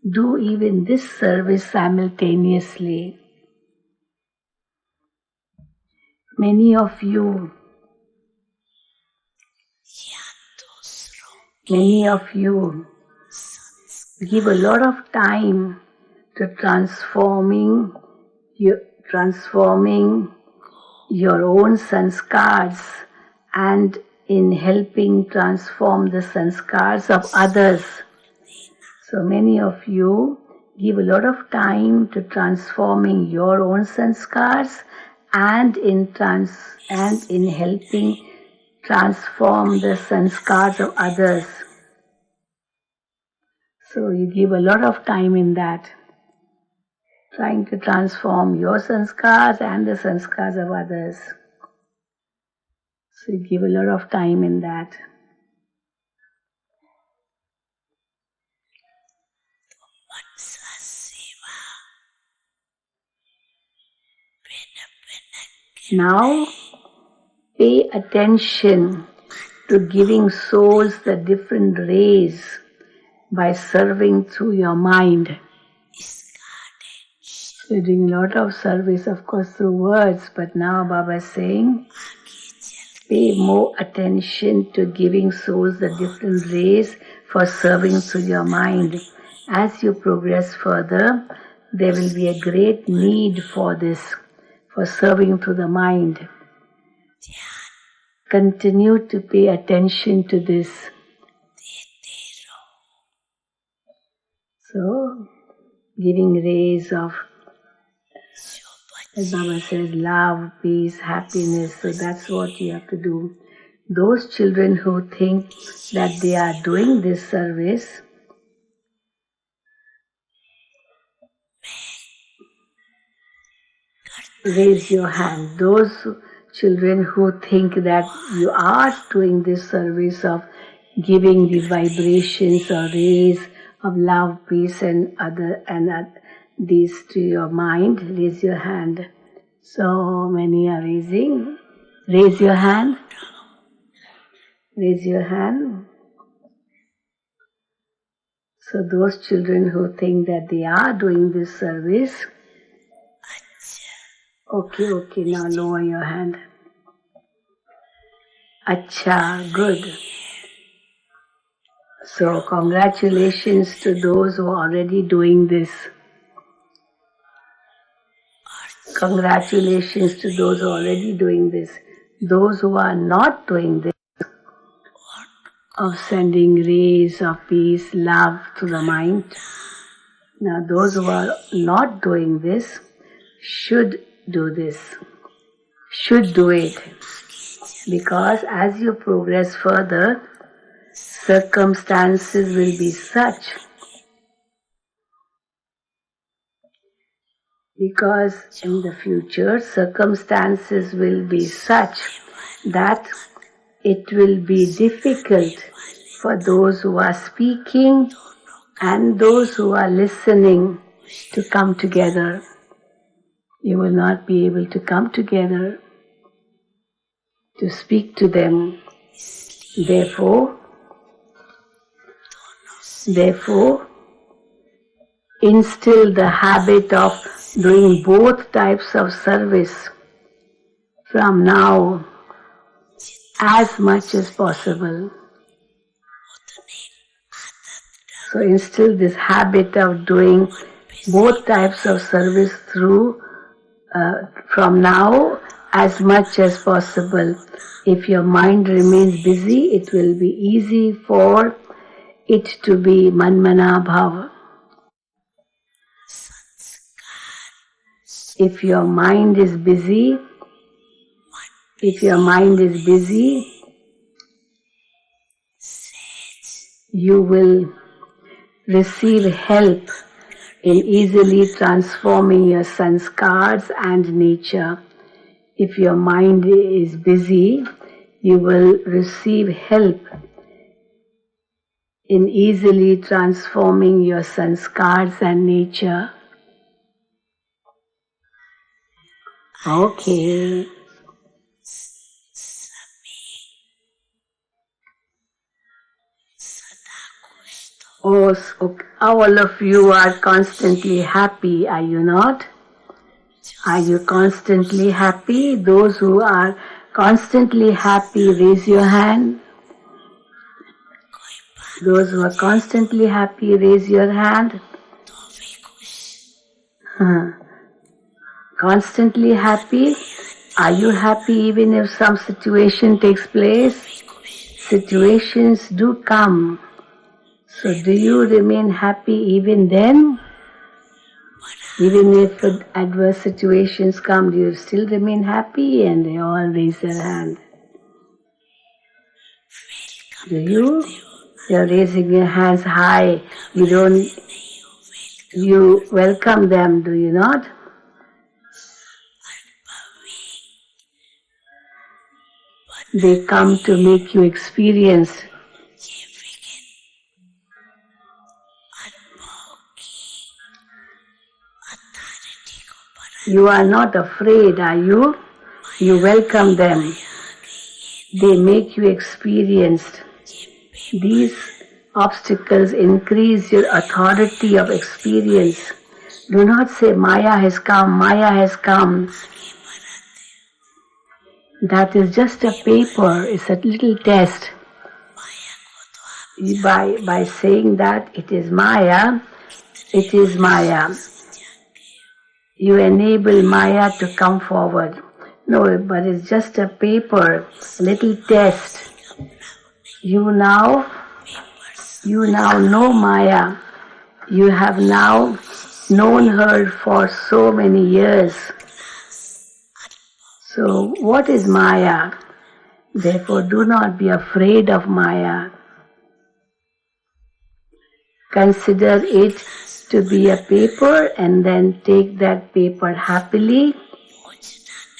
Do even this service simultaneously. Many of you give a lot of time to transforming your own sanskars and in helping transform the sanskars of others. So many of you give a lot of time to transforming your own sanskars and in helping transform the sanskars of others. So you give a lot of time in that, trying to transform your sanskars and the sanskars of others. So you give a lot of time in that. Now, pay attention to giving souls the different rays by serving through your mind. So you're doing a lot of service, of course, through words, but now Baba is saying, pay more attention to giving souls the different rays for serving through your mind. As you progress further, there will be a great need for this, for serving through the mind. Continue to pay attention to this. So, giving rays of, as Baba says, love, peace, happiness. So that's what you have to do. Those children who think that they are doing this service, raise your hand. Those children who think that you are doing this service of giving these vibrations or rays of love, peace and these to your mind, raise your hand. So many are raising. Raise your hand. Raise your hand. So those children who think that they are doing this service, okay, now lower your hand. Acha, good. So congratulations to those who are already doing this. Congratulations to those who are already doing this. Those who are not doing this, of sending rays of peace, love to the mind. Now those who are not doing this should do this. Should do it. Because as you progress further, circumstances will be such. Because in the future, circumstances will be such that it will be difficult for those who are speaking and those who are listening to come together. You will not be able to come together to speak to them. Therefore, instill the habit of doing both types of service from now as much as possible. So instill this habit of doing both types of service from now as much as possible. If your mind remains busy, it will be easy for it to be manmana bhava. If your mind is busy, you will receive help in easily transforming your sanskars and nature. If your mind is busy, you will receive help in easily transforming your sanskars and nature. Okay. Oh, all of you are constantly happy, are you not? Are you constantly happy? Those who are constantly happy, raise your hand. Those who are constantly happy, raise your hand. Constantly happy? Are you happy even if some situation takes place? Situations do come. So do you remain happy even then? Even if adverse situations come, do you still remain happy? And they all raise their hand. Do you? You're raising your hands high. You welcome them, do you not? They come to make you experience. You are not afraid, are you? You welcome them. They make you experienced. These obstacles increase your authority of experience. Do not say, Maya has come, Maya has come. That is just a paper, it's a little test. By saying that it is Maya, you enable Maya to come forward. No, but it's just a paper, little test. You now know Maya. You have now known her for so many years. So what is Maya? Therefore, do not be afraid of Maya. Consider it to be a paper and then take that paper happily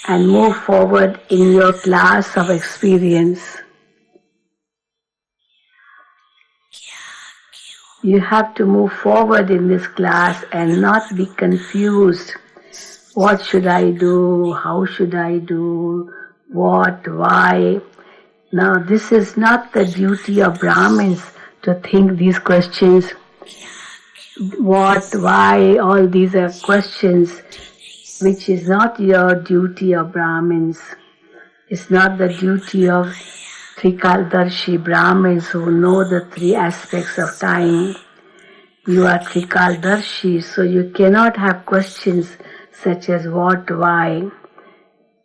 and move forward in your class of experience. You have to move forward in this class and not be confused. What should I do? How should I do? What? Why? Now, this is not the duty of Brahmins to think these questions. What? Why? All these are questions which is not your duty of Brahmins. It's not the duty of Trikaldarshi Brahmins who know the three aspects of time. You are Trikaldarshi, so you cannot have questions such as what, why,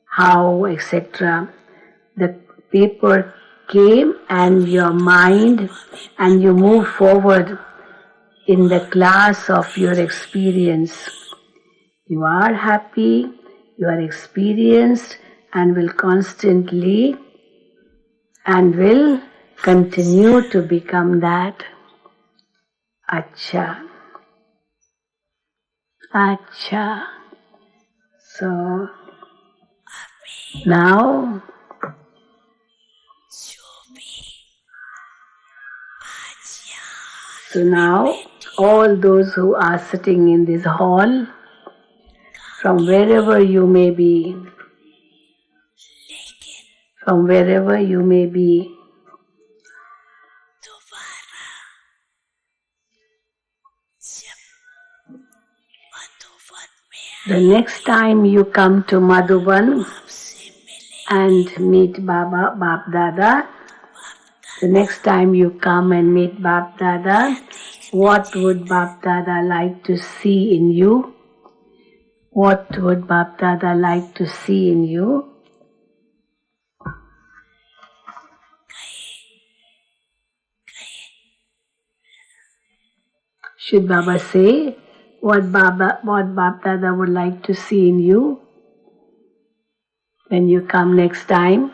how, etc. The paper came and your mind and you move forward in the class of your experience. You are happy, you are experienced and will constantly and will continue to become that. Acha. Acha. So now all those who are sitting in this hall, from wherever you may be, the next time you come to Madhuban and meet Baba, Bap Dada, the next time you come and meet Bap Dada, what would Bap Dada like to see in you? What would Bap Dada like to see in you? Should Baba say what Bap Dada would like to see in you when you come next time?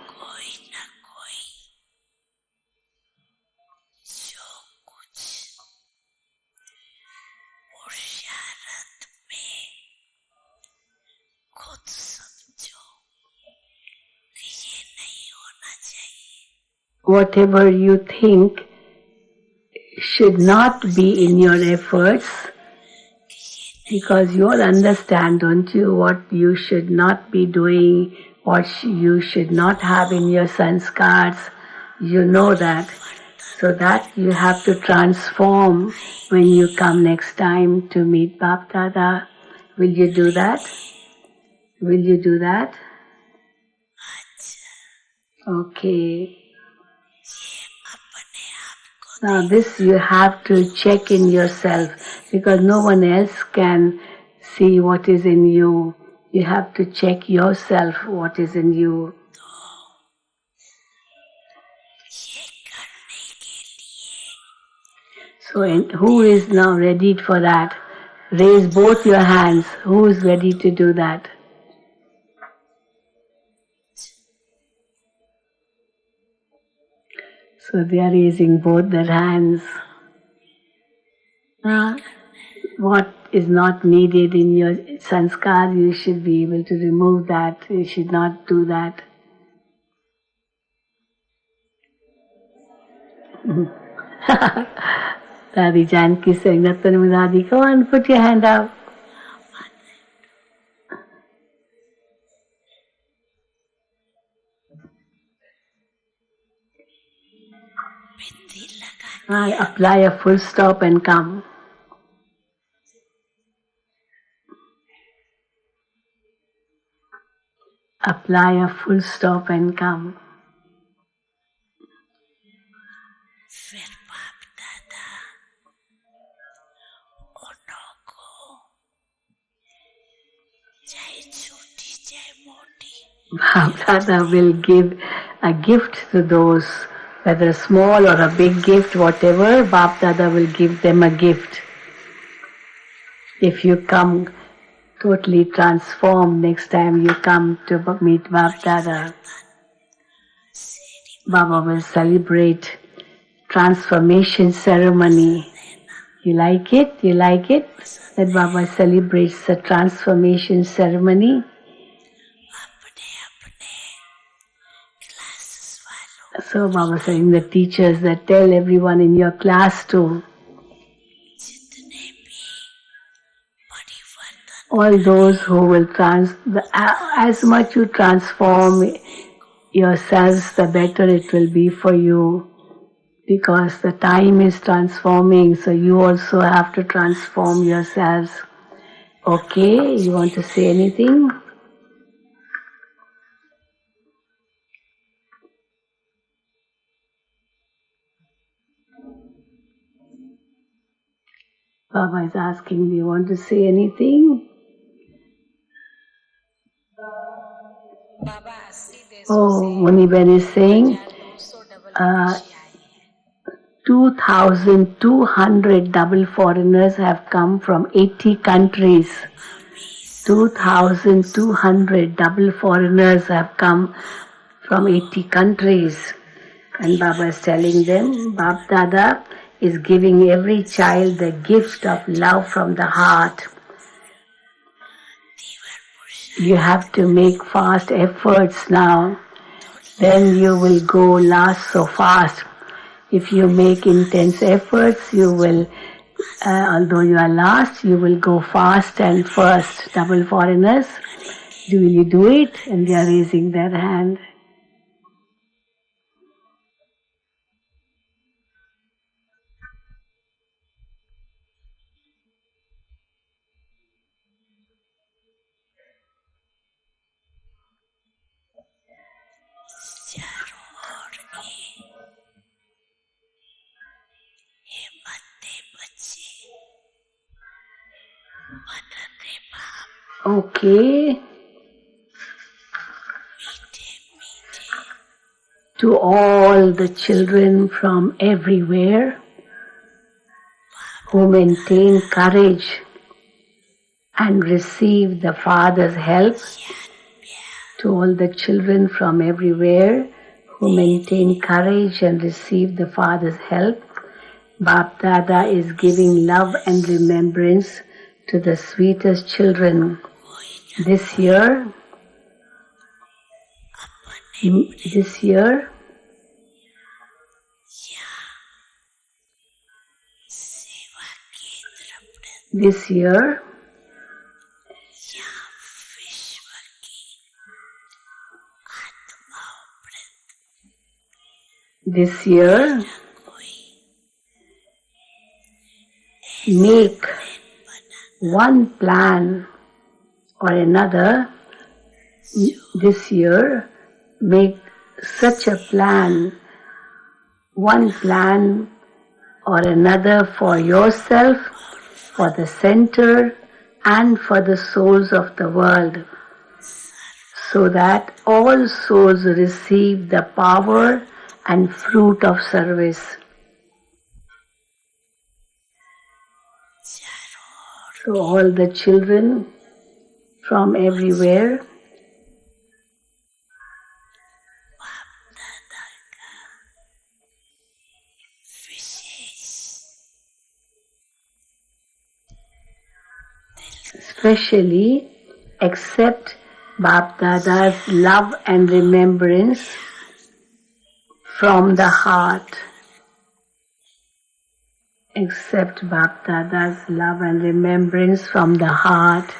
Whatever you think should not be in your efforts, because you all understand, don't you, what you should not be doing, what you should not have in your sanskars. You know that. So that you have to transform when you come next time to meet Bap Dada. Will you do that? Will you do that? Okay. Now this you have to check in yourself, because no one else can see what is in you. You have to check yourself what is in you. So who is now ready for that? Raise both your hands. Who is ready to do that? So they are raising both their hands. What is not needed in your sanskar, you should be able to remove that. You should not do that. Dadi Janki saying, Nattanam Dadi, come on, put your hand up. Apply a full stop and come. Apply a full stop and come. Bap Dada will give a gift to those, whether small or a big gift, whatever, Bap Dada will give them a gift. If you come totally transformed next time you come to meet Bap Dada. Baba will celebrate transformation ceremony. You like it? You like it? That Baba celebrates the transformation ceremony. So Baba saying the teachers that tell everyone in your class to, all those who will as much you transform yourselves, the better it will be for you, because the time is transforming, so you also have to transform yourselves. Okay, you want to say anything? Baba is asking, do you want to say anything? Oh, Muniben is saying 2,200 double foreigners have come from 80 countries. 2,200 double foreigners have come from 80 countries. And Baba is telling them, Bab Dada is giving every child the gift of love from the heart. You have to make fast efforts now. Then you will go last so fast. If you make intense efforts, you will, although you are last, you will go fast and first. Double foreigners, will you do it? And they are raising their hand. Okay. To all the children from everywhere who maintain courage and receive the Father's help, to all the children from everywhere who maintain courage and receive the Father's help, Bap Dada is giving love and remembrance to the sweetest children. This year, this year, this year, make one plan or another. This year, make such a plan, one plan or another for yourself, for the center, and for the souls of the world, so that all souls receive the power and fruit of service. So all the children from everywhere especially accept Bap Dada's love and remembrance from the heart. Accept Bap Dada's love and remembrance from the heart.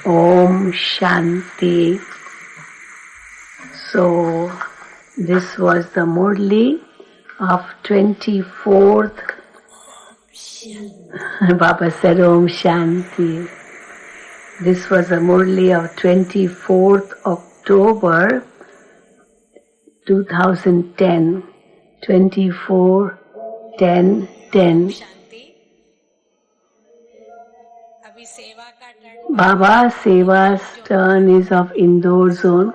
Om Shanti. So this was the Murli of 24th. Baba said Om Shanti. This was a Murli of 24th October 2010. 24/10/10. Baba Seva's turn is of Indore zone.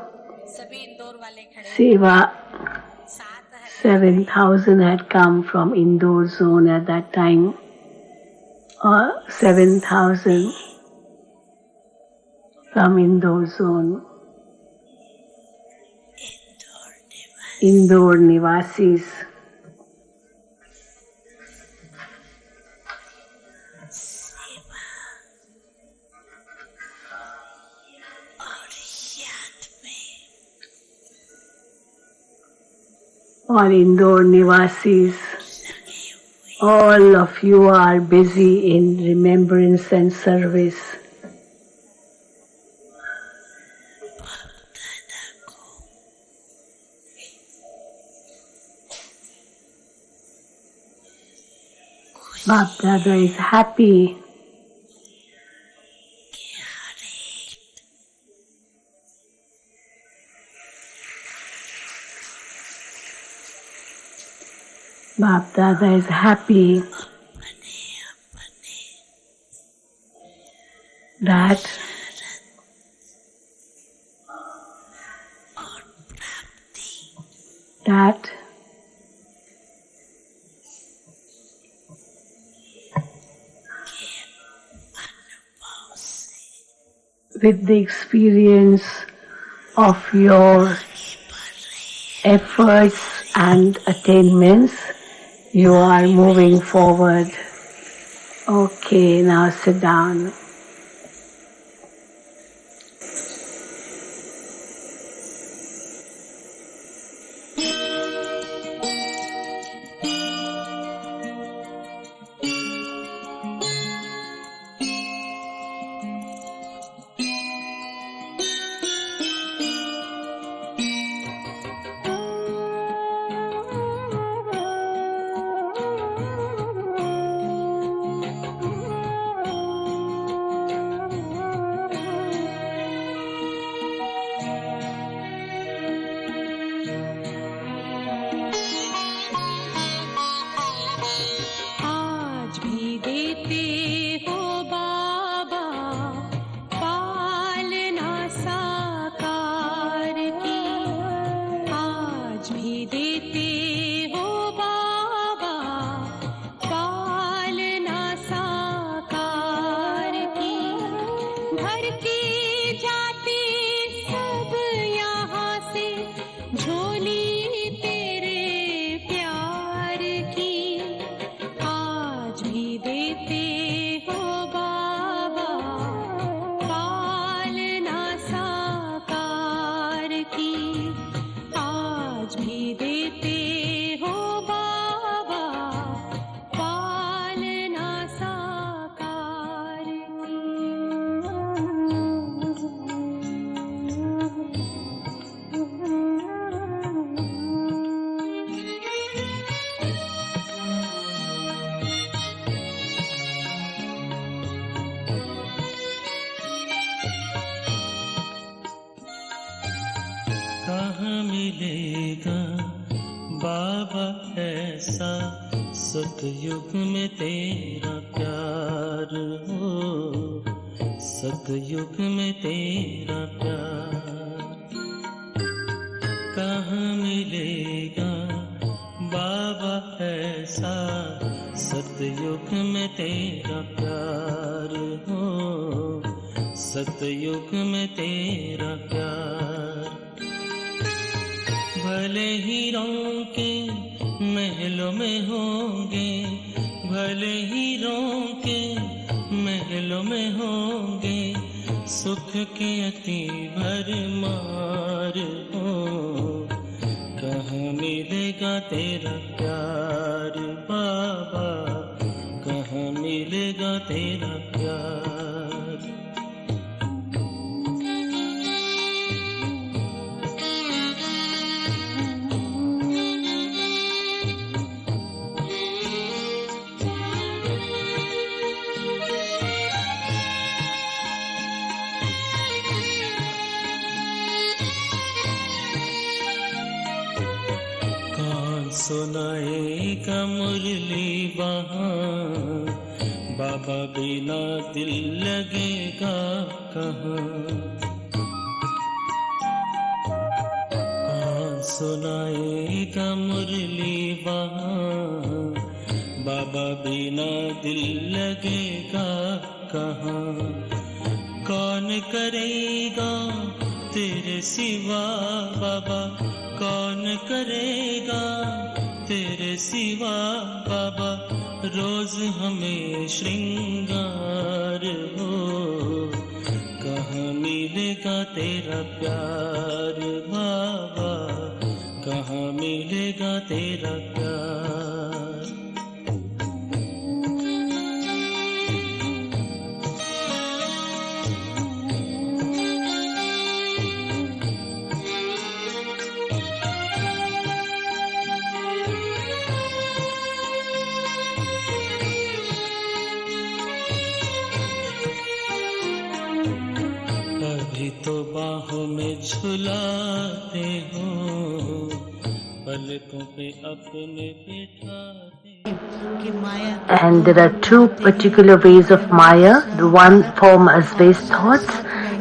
Seva 7,000 had come from Indore zone at that time. 7,000 from Indore zone. Indore Nivasis, all Indore Nivasis, all of you are busy in remembrance and service. Bap Dada is happy Bap Dada is happy that with the experience of your efforts and attainments, you are moving forward. Okay, now sit down. मिलेगा बाबा ऐसा सतयुग में तेरा प्यार हो, सतयुग में तेरा प्यार। कहाँ मिलेगा बाबा ऐसा सतयुग में तेरा प्यार हो, सतयुग में तेरा प्यार। भले ही के महलों में होंगे, भले ही के महलों में होंगे, सुख के अति भरमार हो। कहाँ मिलेगा तेरा प्यार बाबा, कहाँ मिलेगा तेरा प्यार। सुनाएगा मुरली वहाँ, बाबा बिना दिल लगेगा कहाँ। कौन सुनाएगा मुरली वहाँ, बाबा बिना दिल लगेगा कहाँ। कौन करेगा तेरे सिवा बाबा कौन करेगा तेरे सिवा बाबा रोज हमें श्रृंगार हो कहाँ मिलेगा तेरा प्यार बाबा कहाँ मिलेगा तेरा प्यार अभी तो बाहों में झुलाते हो पलकों पे अपने बिठाते And there are two particular ways of Maya. The one form as waste thoughts,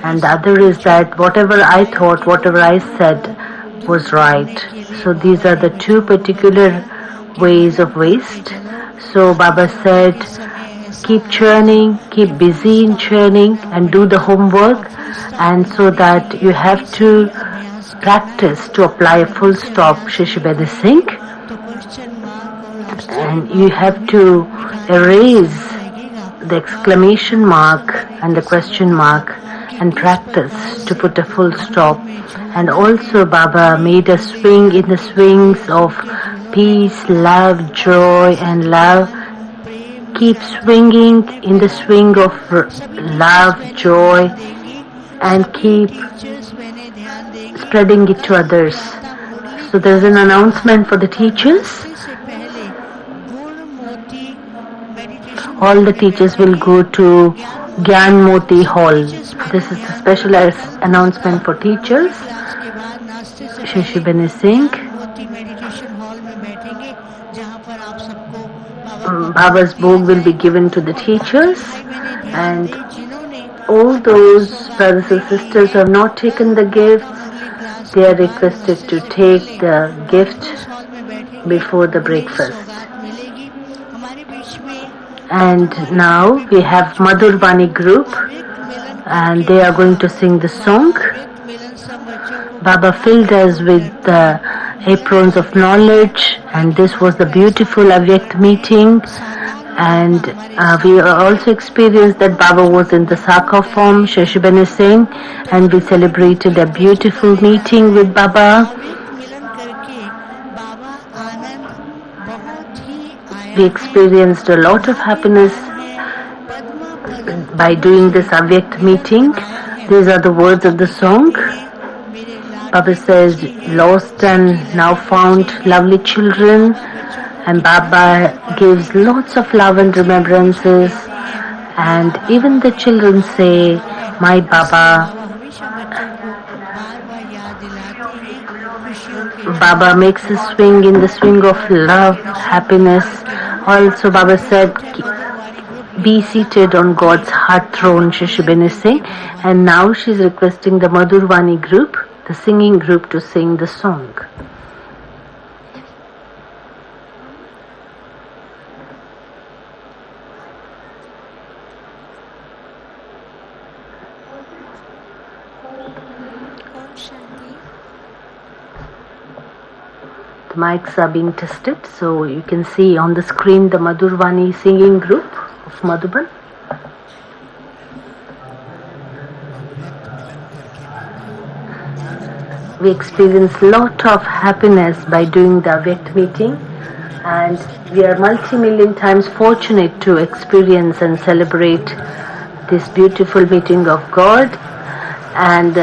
and the other is that whatever I thought, whatever I said was right. So these are the two particular ways of waste. So Baba said, keep churning, keep busy in churning and do the homework, and so that you have to practice to apply a full stop, Shishibedi Singh. And you have to erase the exclamation mark and the question mark and practice to put a full stop. And also Baba made us swing in the swings of peace, love, joy and love. Keep swinging in the swing of love, joy and keep spreading it to others. So there's an announcement for the teachers. All the teachers will go to Gyan Moti Hall. This is a special announcement for teachers. Shishibani Singh. Baba's book will be given to the teachers, and all those brothers and sisters who have not taken the gifts, they are requested to take the gift before the breakfast. And now we have Madhur Bani group, and they are going to sing the song. Baba filled us with the aprons of knowledge, and this was the beautiful Avyakt meeting. And we also experienced that Baba was in the Sakha form, Shashibani Singh, and we celebrated a beautiful meeting with Baba. We experienced a lot of happiness by doing this Avyakt meeting. These are the words of the song. Baba says, lost and now found lovely children, and Baba gives lots of love and remembrances, and even the children say, my Baba. Baba makes us swing in the swing of love, happiness. Also Baba said, be seated on God's heart throne, Shishibani Singh. And now she's requesting the Madhurvani group, the singing group, to sing the song. The mics are being tested, so you can see on the screen the Madhurvani singing group of Madhuban. We experienced a lot of happiness by doing the Avyakt meeting, and we are multi-million times fortunate to experience and celebrate this beautiful meeting of God. And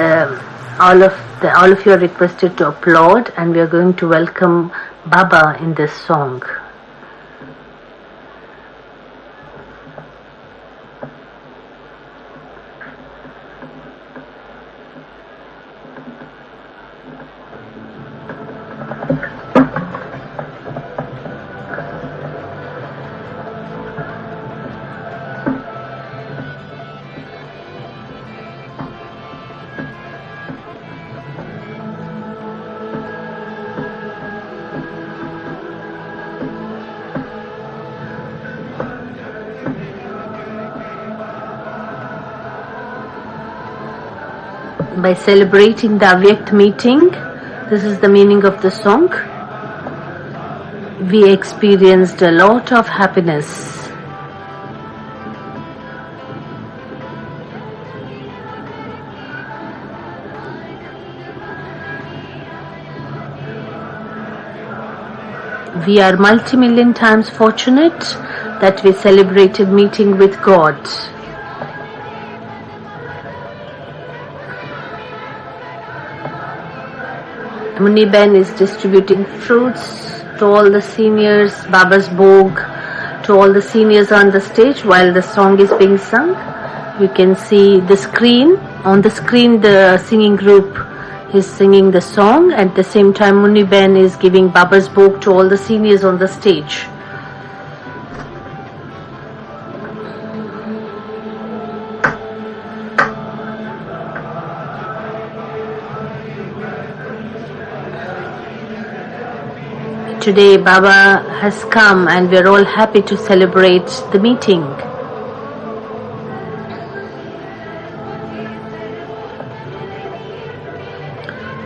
all of you are requested to applaud, and we are going to welcome Baba in this song. By celebrating the Avyakt meeting, This is the meaning of the song. We experienced a lot of happiness. We are multi-million times fortunate that we celebrated meeting with God. Murli Ben is distributing fruits to all the seniors, Baba's Bhog to all the seniors on the stage while the song is being sung. You can see the screen. On the screen, the singing group is singing the song. At the same time, Murli Ben is giving Baba's Bhog to all the seniors on the stage. Today Baba has come and we are all happy to celebrate the meeting.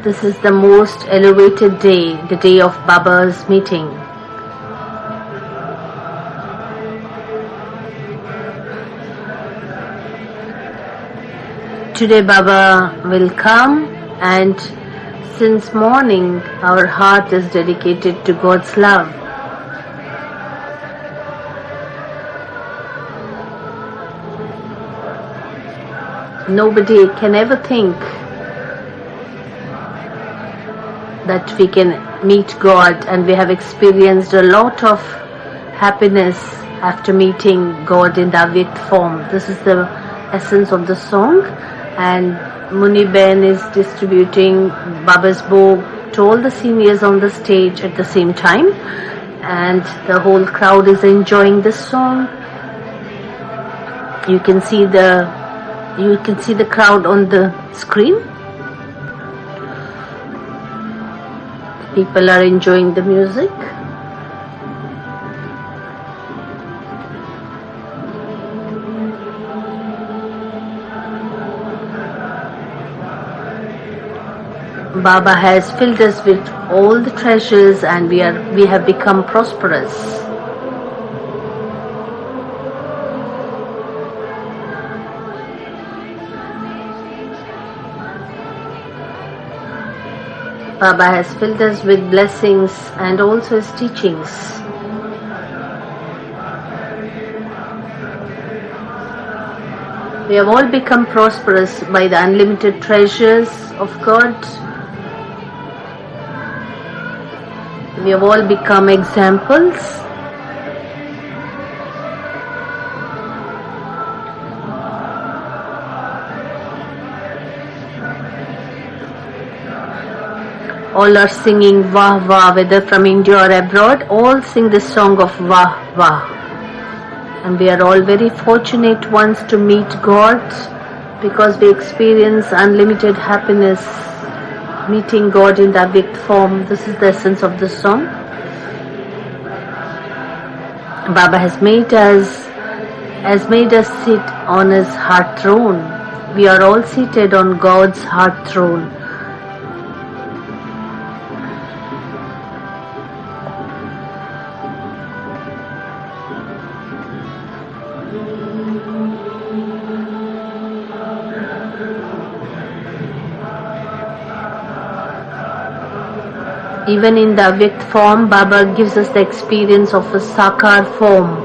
This is the most elevated day, the day of Baba's meeting. Today Baba will come, and since morning our heart is dedicated to God's love. Nobody can ever think that we can meet God, and we have experienced a lot of happiness after meeting God in the Avyakt form. This is the essence of the song, and Murli Ben is distributing Baba's Bhog to all the seniors on the stage at the same time, and the whole crowd is enjoying this song. You can see the crowd on the screen. People are enjoying the music. Baba has filled us with all the treasures, and we have become prosperous. Baba has filled us with blessings and also his teachings. We have all become prosperous by the unlimited treasures of God. We have all become examples. All are singing Vah Vah, whether from India or abroad, all sing the song of Vah Vah. And we are all very fortunate ones to meet God, because we experience unlimited happiness meeting God in the Avyakt form. This is the essence of the song. Baba has made us sit on his heart throne. We are all seated on God's heart throne. Even in the Avyakt form, Baba gives us the experience of a Sakar form.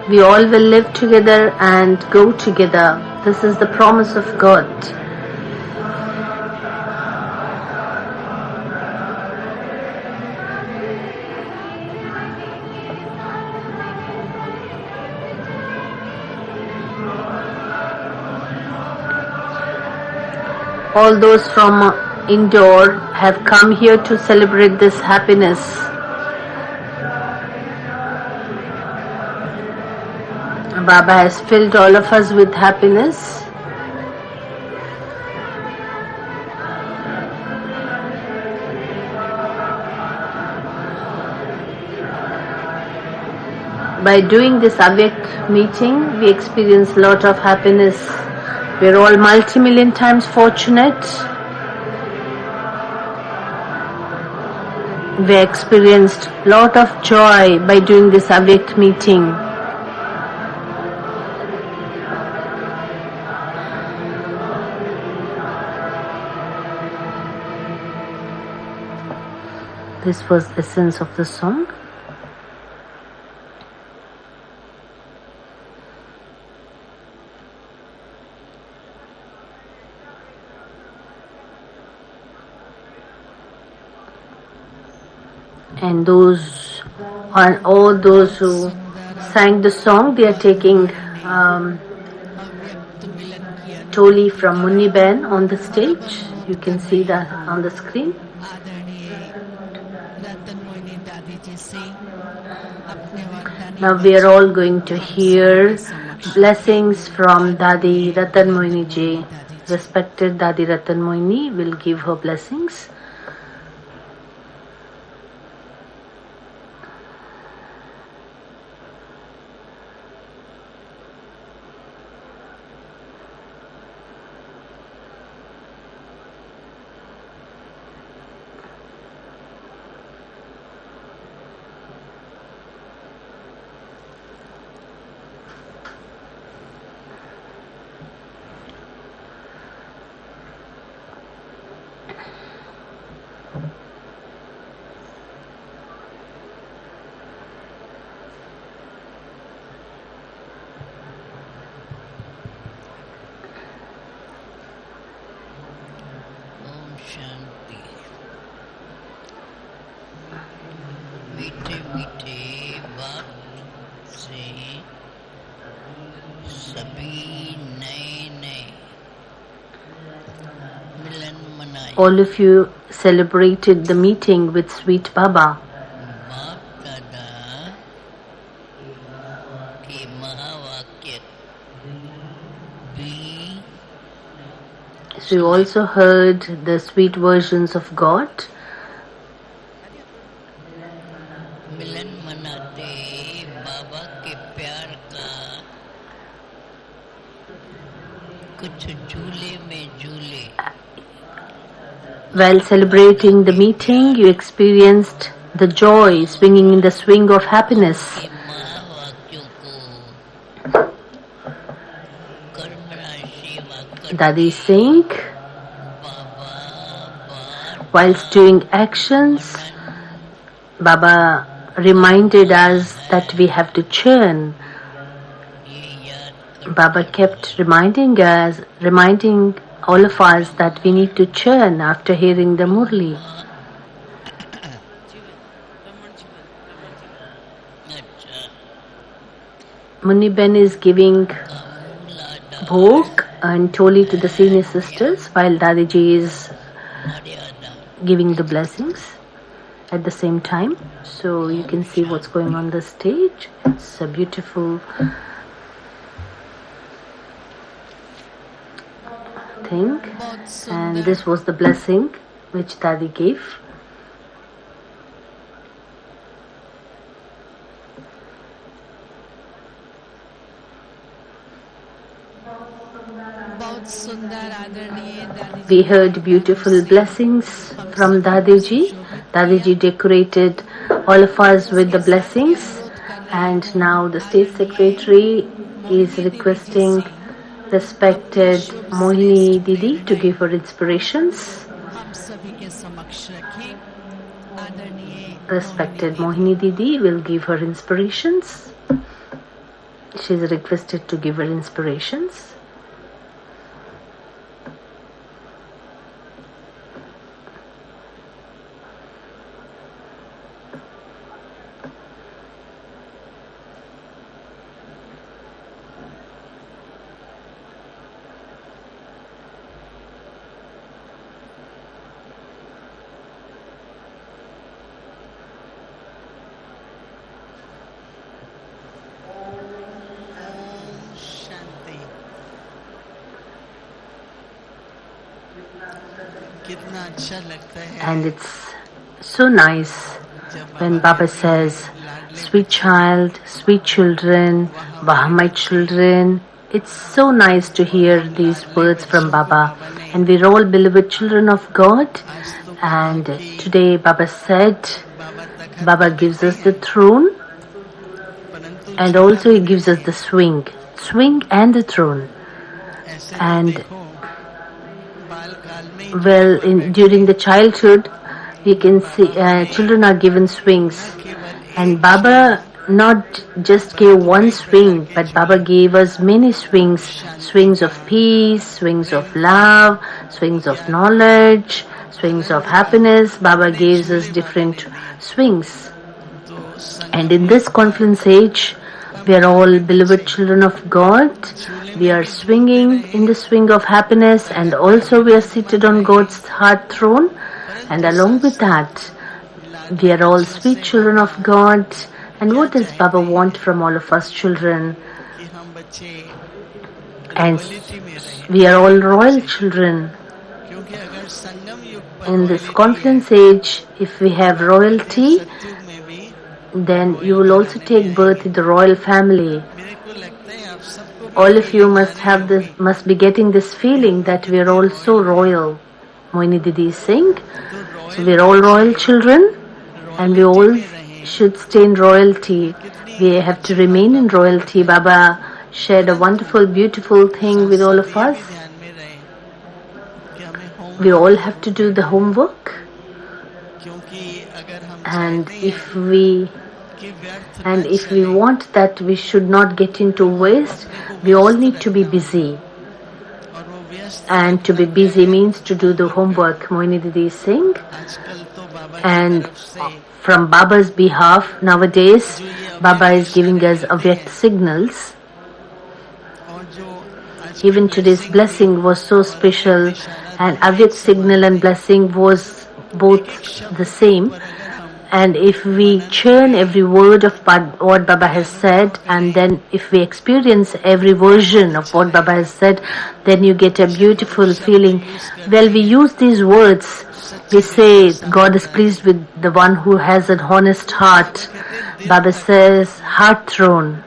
We all will live together and go together. This is the promise of God. All those from Indore have come here to celebrate this happiness. Baba has filled all of us with happiness. By doing this Avyakt meeting, we experience a lot of happiness. We're all multi-million times fortunate. We experienced a lot of joy by doing this Avyakt meeting. This was the essence of the song. And all those who sang the song, they are taking Toli from Murli Ben on the stage. You can see that on the screen. Now we are all going to hear blessings from Dadi Ratan Moini ji. Respected Dadi Ratan Moini will give her blessings. All of you celebrated the meeting with Sweet Baba. So you also heard the sweet versions of God. While celebrating the meeting, you experienced the joy swinging in the swing of happiness. Dadi is saying, whilst doing actions, Baba reminded us that we have to churn. Baba kept reminding all of us that we need to churn after hearing the Murli. Muni Ben is giving bhog and Toli to the senior sisters while Dadiji is giving the blessings at the same time. So you can see what's going on the stage. It's a beautiful thing, and this was the blessing which Dadi gave. We heard beautiful blessings from Dadiji. Dadiji decorated all of us with the blessings, and now the State Secretary is requesting respected Mohini Didi to give her inspirations. Respected Mohini Didi will give her inspirations. She is requested to give her inspirations. And it's so nice when Baba says, sweet child, sweet children, Waha my children. It's so nice to hear these words from Baba. And we're all beloved children of God. And today Baba said, Baba gives us the throne and also he gives us the swing and the throne. And well, during the childhood, we can see children are given swings, and Baba not just gave one swing, but Baba gave us many swings: swings of peace, swings of love, swings of knowledge, swings of happiness. Baba gives us different swings. And in this confluence age, we are all beloved children of God. We are swinging in the swing of happiness, and also we are seated on God's heart throne. And along with that, we are all sweet children of God. And what does Baba want from all of us children? And we are all royal children. In this confluence age, if we have royalty, then you will also take birth in the royal family. All of you must be getting this feeling that we are all so royal. Moini Didi is saying, so we are all royal children, and we all should stay in royalty. We have to remain in royalty. Baba shared a wonderful, beautiful thing with all of us. We all have to do the homework, and if we want that we should not get into waste, we all need to be busy. And to be busy means to do the homework, Moini Didi is saying. And from Baba's behalf, nowadays, Baba is giving us avyakt signals. Even today's blessing was so special, and avyakt signal and blessing was both the same. And if we churn every word of what Baba has said, and then if we experience every version of what Baba has said, then you get a beautiful feeling. Well, we use these words. We say God is pleased with the one who has an honest heart. Baba says heart throne.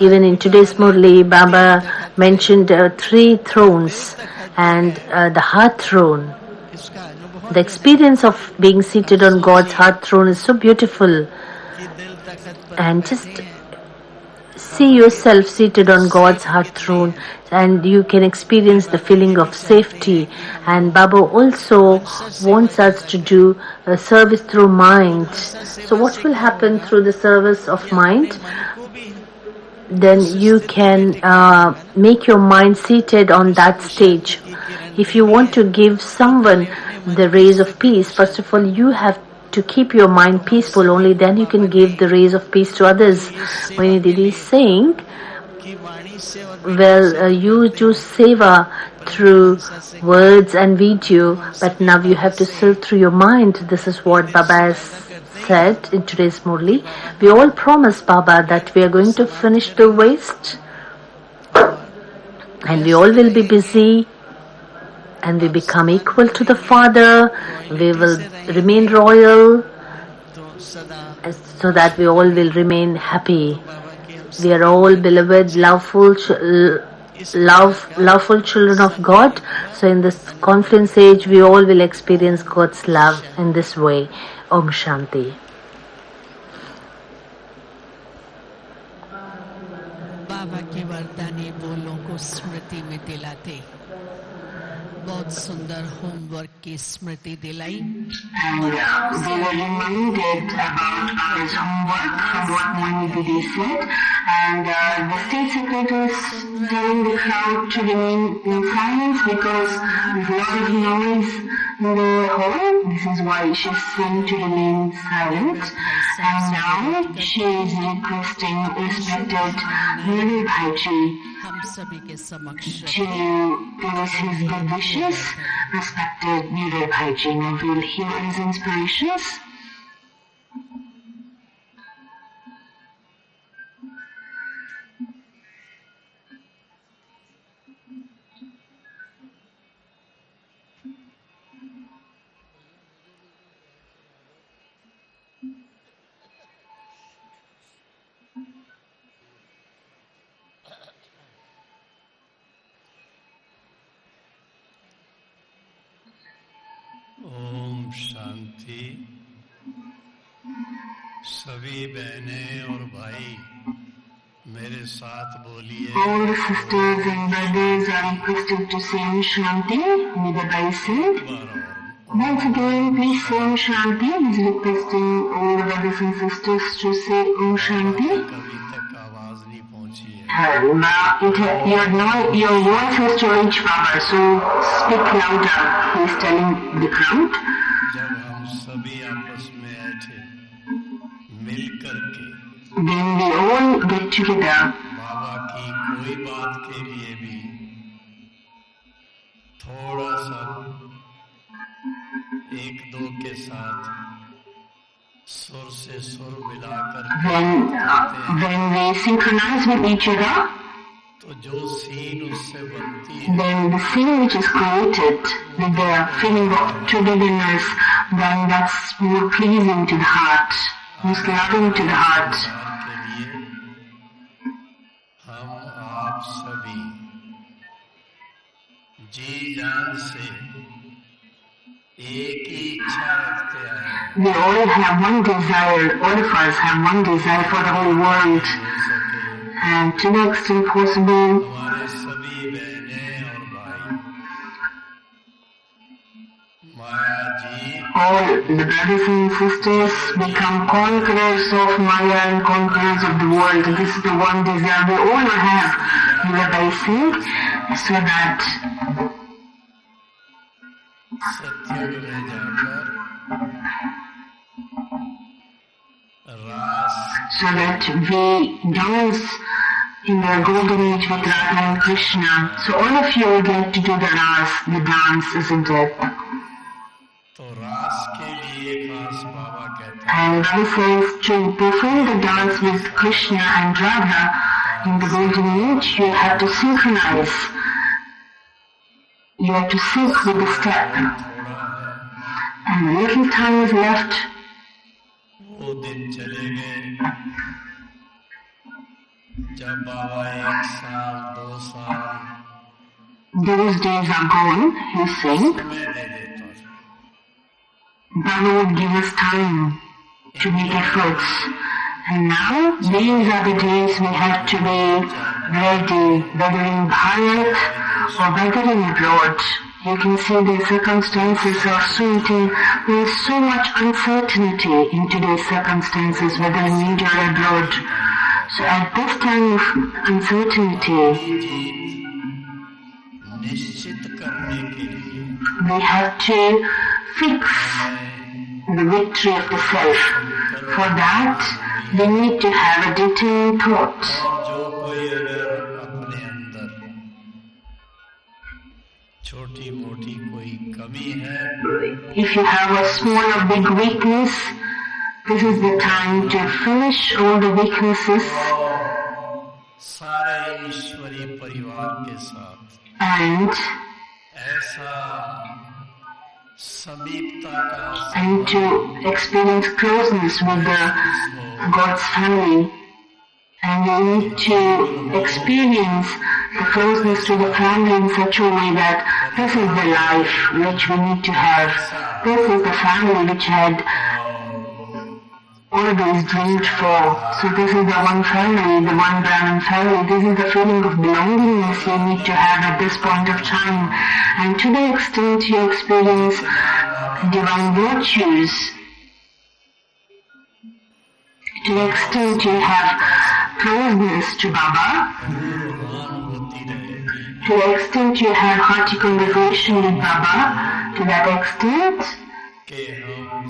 Even in today's Murli, Baba mentioned 3 thrones and the heart throne. The experience of being seated on God's heart throne is so beautiful. And just see yourself seated on God's heart throne, and you can experience the feeling of safety. And Baba also wants us to do a service through mind. So what will happen through the service of mind? Then you can make your mind seated on that stage. If you want to give someone the rays of peace, first of all, you have to keep your mind peaceful. Only then you can give the rays of peace to others. When Didi is saying, well, you do seva through words and video, but now you have to serve through your mind. This is what Baba has said in today's Murli. We all promise Baba that we are going to finish the waste, and we all will be busy, and we become equal to the Father. We will remain royal, so that we all will remain happy. We are all beloved, loveful children of God. So in this confluence age, we all will experience God's love in this way. Om Shanti. बाबा के वरदानी बोलों को स्मृति में दिलाते बहुत सुंदर homework की स्मृति दिलाई And they were reminded about Baba's homework from what Mani Didi said, and the state secretary is telling the crowd to remain in silence because there's a lot of noise in the hall. This is why she's saying to remain silent. And now she is requesting respected Murli Bhaiji हम सभी के समक्ष to give us his good wishes. Respected Murli Bhaiji, now we'll hear his inspirations. सभी बहनें और भाई मेरे साथ बोलिए। All the sisters and brothers are requested to say Om Shanti with the obeisance. Once again, please say Om Shanti. He is requesting all the brothers and sisters to say Om Shanti. कभी तक आवाज नहीं पहुंची है। Now your voice has to reach Baba, so speak louder. He is telling the crowd. जब हम सभी आपस में ऐठे मिल करके When we all get together, बाबा की कोई बात के लिए भी थोड़ा सा एक दो के साथ सुर से सुर मिलाकर when we synchronize with each other, तो जो सीन उससे बनती है then the scene which is created with the feeling of togetherness, then that's more pleasing to the heart, most loving to the heart. के लिए हम आप सभी जी जान से एक ही इच्छा रखते हैं We all have one desire, all of us have one desire for the whole world, हो सके and to the extent possible, हमारे सभी बहनें और भाई माया जी all the brothers and sisters become conquerors of Maya and conquerors of the world. This is the one desire we all have, realizing, so that सत्युग में जाकर रास so that we dance in the golden age with Radha and Krishna. So all of you would like to do the ras, the dance, isn't it? तो रास के लिए खास बाबा कहते हैं And Baba says to perform the dance with Krishna and Radha in the golden age, you have to synchronize. You have to sync with the step. थोड़ा है And little time is left. वो दिन चले गए जब बाबा 1 साल 2 साल Those days are gone, he's saying. समय दे देता Baba would give us time to make efforts. And now, these are the days we have to be ready, whether in Bharat or whether in abroad. You can see the circumstances are suiting. There is so much uncertainty in today's circumstances, whether in India or abroad. So at this time of uncertainty, निश्चित करने के लिए we have to fix the victory of the self. For that, we need to have a detailed thought. और जो कोई अगर अपने अंदर छोटी मोटी कोई कमी है If you have a small or big weakness, this is the time to finish all the weaknesses सारे ईश्वरी परिवार के साथ and ऐसा समीपता का to experience closeness with the God's family. And we need to experience the closeness to the family in such a way that this is the life which we need to have. This is the family which had always dreamed for. So this is the one family, the one Brahmin family. This is the feeling of belongingness you need to have at this point of time. And to the extent you experience divine virtues, to the extent you have closeness to Baba, to the extent you have hearty conversation with Baba, to that extent कि हम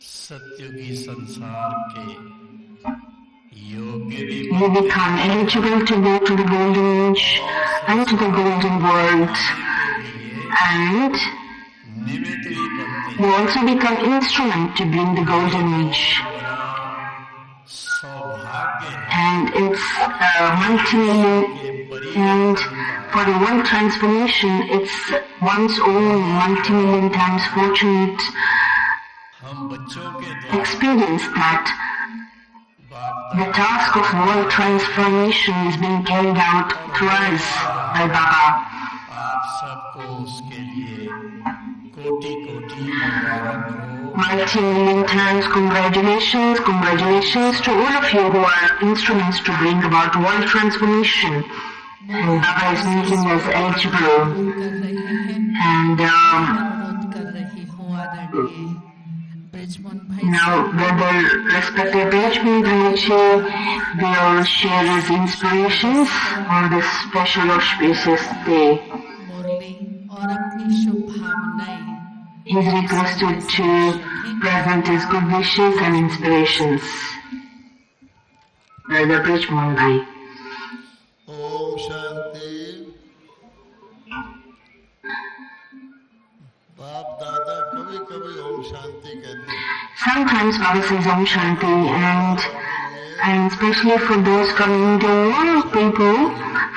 सत्युगी संसार के योग्य भी you become eligible to go to the golden age and to the golden world. And निमित्त भी बनते you also become instrument to bring the golden age. सौभाग्य है And it's multi-million, and for the one transformation, it's one's own multi-million times fortunate हम बच्चों के द्वारा experience that बाप the task of world transformation is being carried out through us by Baba. आप सबको उसके लिए कोटि कोटि मुबारक हो multi-million times congratulations, congratulations to all of you who are instruments to bring about world transformation. And Baba is making us eligible. And now Brother respected Bridgman Bhaichi will share his inspirations on this special auspicious day. He is requested to present his good wishes and inspirations. Brother Bridgman Bhai. Om Shanti. बाप दादा कभी कभी ओम शांति कहते हैं. Sometimes Baba says Om Shanti, and especially for those coming indoor people,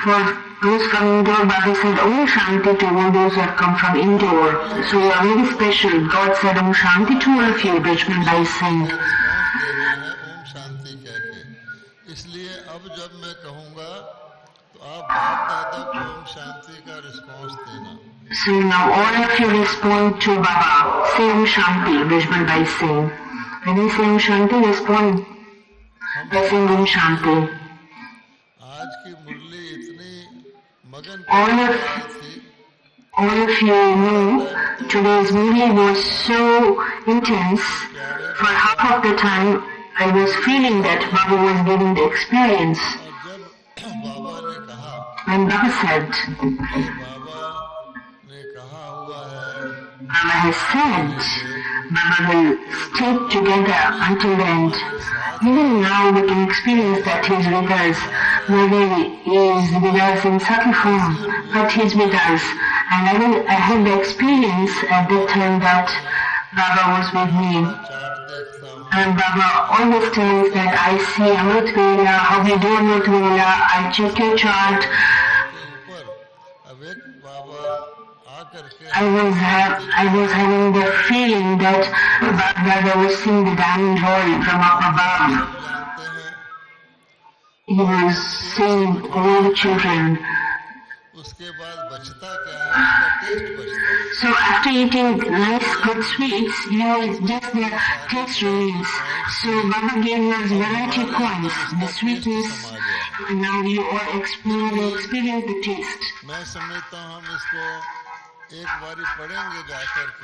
for those coming indoor, Baba said Om Shanti to all those who have come from indoor. So you are very special. God said Om Shanti to all of you, Bridgman by saying. Om Shanti कह के. इसलिए अब जब मैं कहूँगा तो आप बाप दादा को ओम शांति का रिस्पॉन्स देना. So now all of you respond to Baba. Say Om Shanti, Bridgman by saying. When I say Om Shanti, respond by saying Om Shanti. आज की मुरली इतनी मगन all of you know today's Murli was so intense. For half of the time I was feeling that Baba was giving the experience. When Baba said, Baba has said, Baba will stay together until the end. Even now we can experience that He is with us, whether He is with us in subtle form, but He is with us. And I had the experience at that time that Baba was with me. And Baba always tells that I see Amrit Vela, how we do Amrit Vela, I check your chart. I was having the feeling that Baba was seeing the diamond roll from up above. He was seeing all the children. So after eating nice good sweets, just the taste remains. So Baba gave us variety of coins, the sweetness, and now you all experience the taste.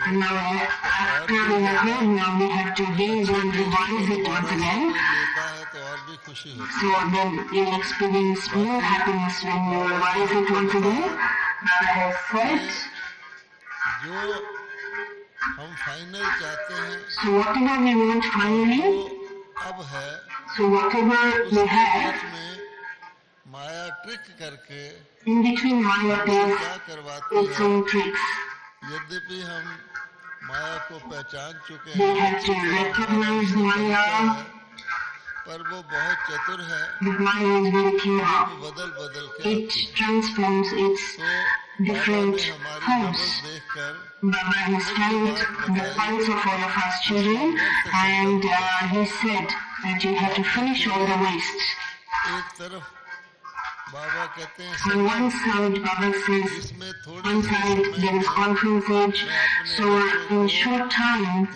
And now after we have heard, now we have to gaze and revise it once again. So then you experience more happiness when you revise it once again. Baba has said, so whatever we want finally, so whatever we have, in between Maya does its own tricks. They have to recognize Maya, but Maya is very clever. It transforms its different forms. Baba has felt the pulse of all of us children, and he said that you have to finish all the waste. On one side, Baba says, one side there is conference age, so in the short time,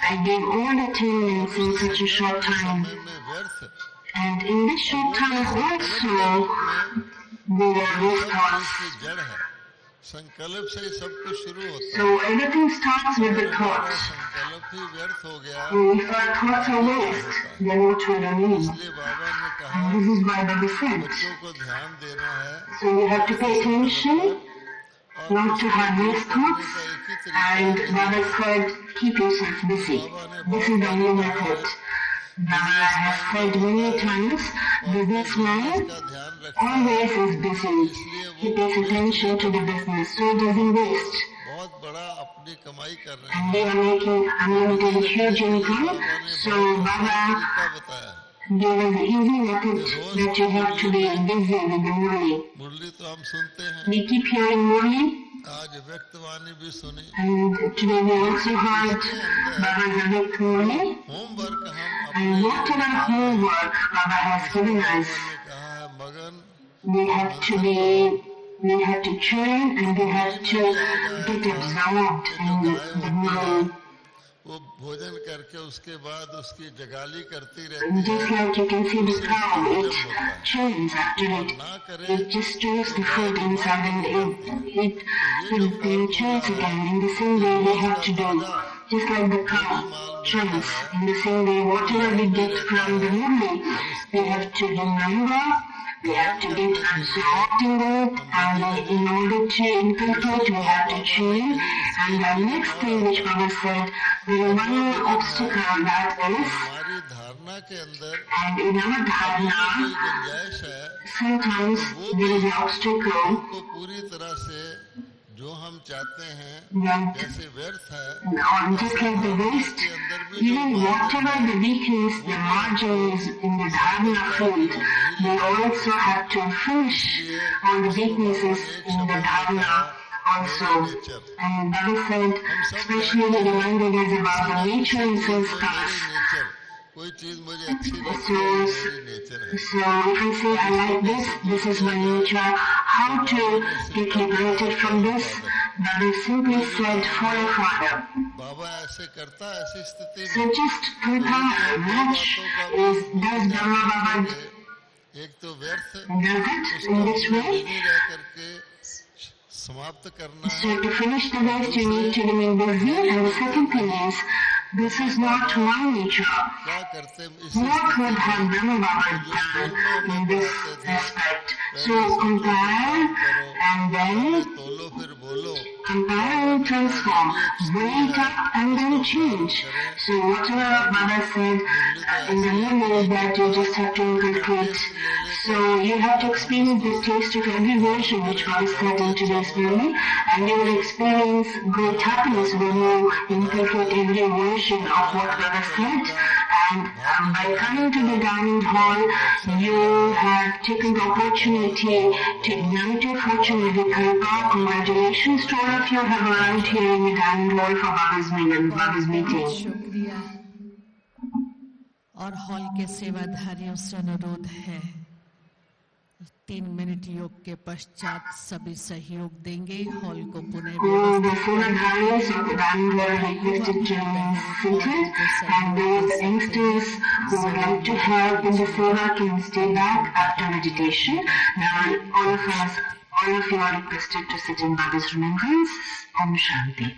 I gave all the attainments in such a short time. And in this short time also, there are waste thoughts. So everything starts with the thoughts. And if our thoughts are waste, then what will remain? And this is why Baba said. So you have to pay attention, not to have waste thoughts. And Baba said, keep yourself busy. This is the only method. Baba has said many times, businessman always is busy. He pays attention to the business, so it doesn't waste. And they are making unlimited huge income, so Baba gave us the easy method that you have to be busy with the Murli. We keep hearing Murli, and today we also heard Baba's Avyakt Murli, and whatever homework Baba has given us, we have to be they have to train and they have to get absorbed in the Murli. वो भोजन करके उसके बाद उसकी जगाली करती रहती Just है, like you can see the cow, it trains after it just stores the food inside and it trains again. In the same way they have to do, just like the cow trains. In the same way, whatever we get from the Murli, we have to remember, we have to get absorbed in it, and in order to inculcate, we have to train. And the next thing which Baba said, the one obstacle that is, हमारी धारणा के अंदर and in our dharana, कोई गुंजाइश है, sometimes there is an obstacle को पूरी तरह से जो हम चाहते हैं that, जैसे व्यर्थ है, or just like the waste, even whatever the weakness, the margins in the dharana field, they also have to finish all the weaknesses in the dharana also. And Baba said, especially he reminded us about the nature and sanskars. Nature, कोई चीज मुझे अच्छी लगती है, मेरी nature है। So if I say I like this is my nature, how to get liberated from this? Baba simply said, follow Father. बाबा ऐसे करता है ऐसी स्थिति So में just Kripa much does Brahma Baba एक तो व्यर्थ does it in this way. Busy रह करके समाप्त करना है, So to finish the waste you need to remain busy, and the second thing is, this is not my nature. क्या करते हैं इस What would have Brahma Baba done in this aspect? So compare and then तोलो फिर बोलो, compare and transform, bring it up and then change. So whatever Baba said in the memory that you just have to inculcate. So you have to experience the taste of every version which Baba said in today's memory, and you will experience great happiness when you inculcate every version of what Baba said. And by coming to the diamond hall, you have taken the opportunity to ignite your fortune with the Kripa. Congratulations to all of you who have arrived here in the diamond hall for Baba's meeting. शुक्रिया। और hall के सेवाधारियों से अनुरोध है, 3 minute योग के पश्चात सभी सहयोग देंगे, हॉल को पुनः All the Sevadharis of the diamond hall requested to remain seated, and those youngsters who would like to help in the seva can stay back after meditation. Now all of you are requested to sit in Baba's remembrance. Om Shanti.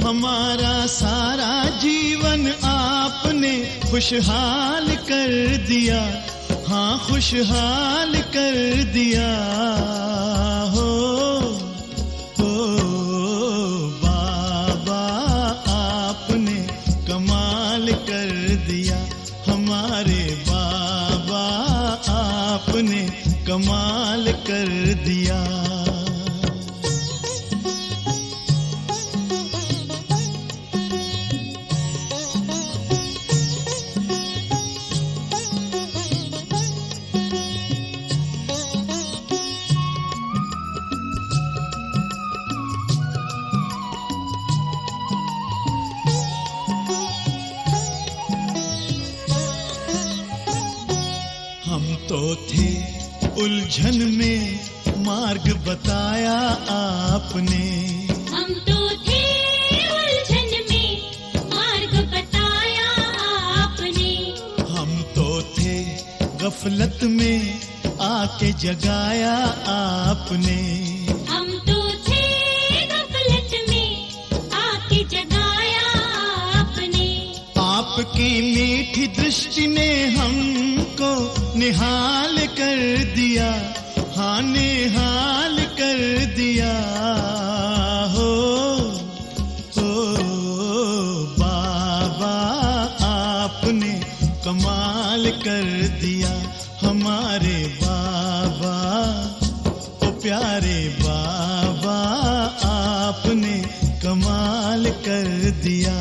हमारा सारा जीवन आपने खुशहाल कर दिया, हाँ खुशहाल कर दिया हो बाबा आपने कमाल कर दिया, हमारे बाबा आपने कमाल कर दिया। उलझन में मार्ग बताया आपने, हम तो थे उलझन में मार्ग बताया आपने, हम तो थे गफलत में आके जगाया आपने, हम तो थे गफलत में आके जगाया आपने, आपकी मीठी दृष्टि ने हमको निहाल कर दिया, हाँ निहाल कर दिया हो कर दिया हमारे बाबा, ओ प्यारे बाबा आपने कमाल कर दिया।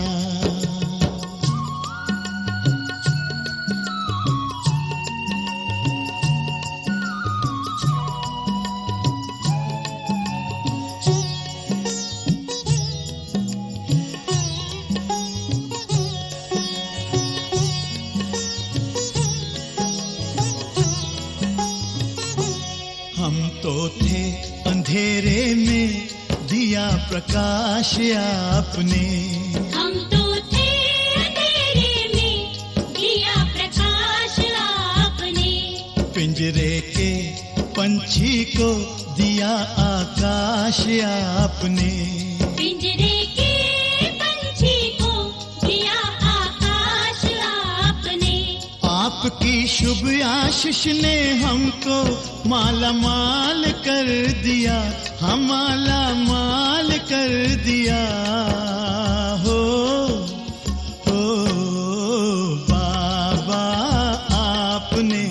हम तो थे अंधेरे में दिया प्रकाश आपने, हम तो थे अंधेरे में दिया प्रकाश आपने, पिंजरे के पंछी को दिया आकाश आपने, पिंजरे के पंछी को दिया आकाश आपने, आपकी शुभ आशीष ने हमको माला माल कर दिया, हम माला माल कर दिया। हो बाबा आपने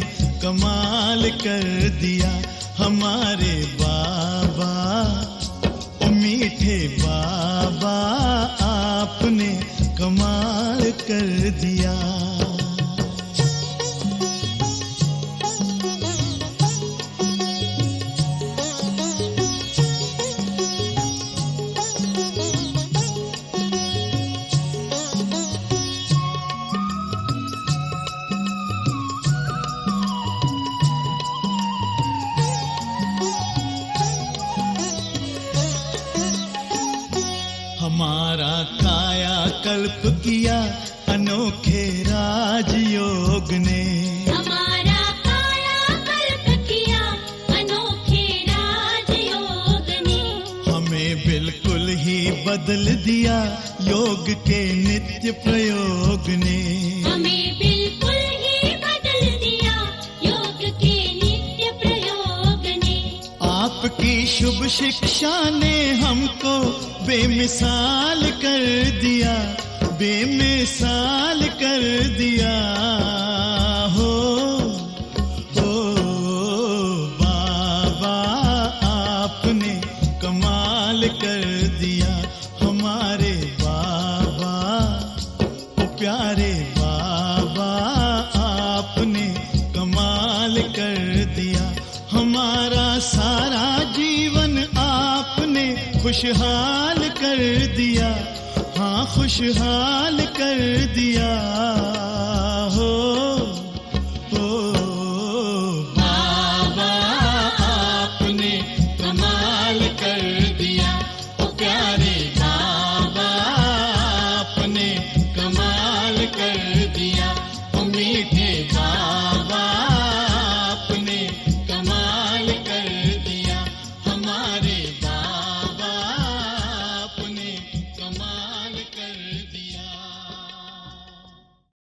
कमाल कर दिया हमारे बाबा, ओ मीठे बाबा आपने कमाल कर दिया। हमारा काया कल्प किया अनोखे राजयोग ने, हमारा काया कल्प किया अनोखे राजयोग ने, हमें बिल्कुल ही बदल दिया योग के नित्य प्रयोग ने, हमें बिल्कुल ही बदल दिया योग के नित्य प्रयोग ने, आपकी शुभ शिक्षा ने हमको बेमिसाल कर दिया, बेमिसाल कर दिया। हो बाबा आपने कमाल कर दिया हमारे बाबा, ओ प्यारे बाबा आपने कमाल कर दिया हमारा सारा जीवन आपने खुशहाल कर दिया, हाँ खुशहाल कर दिया।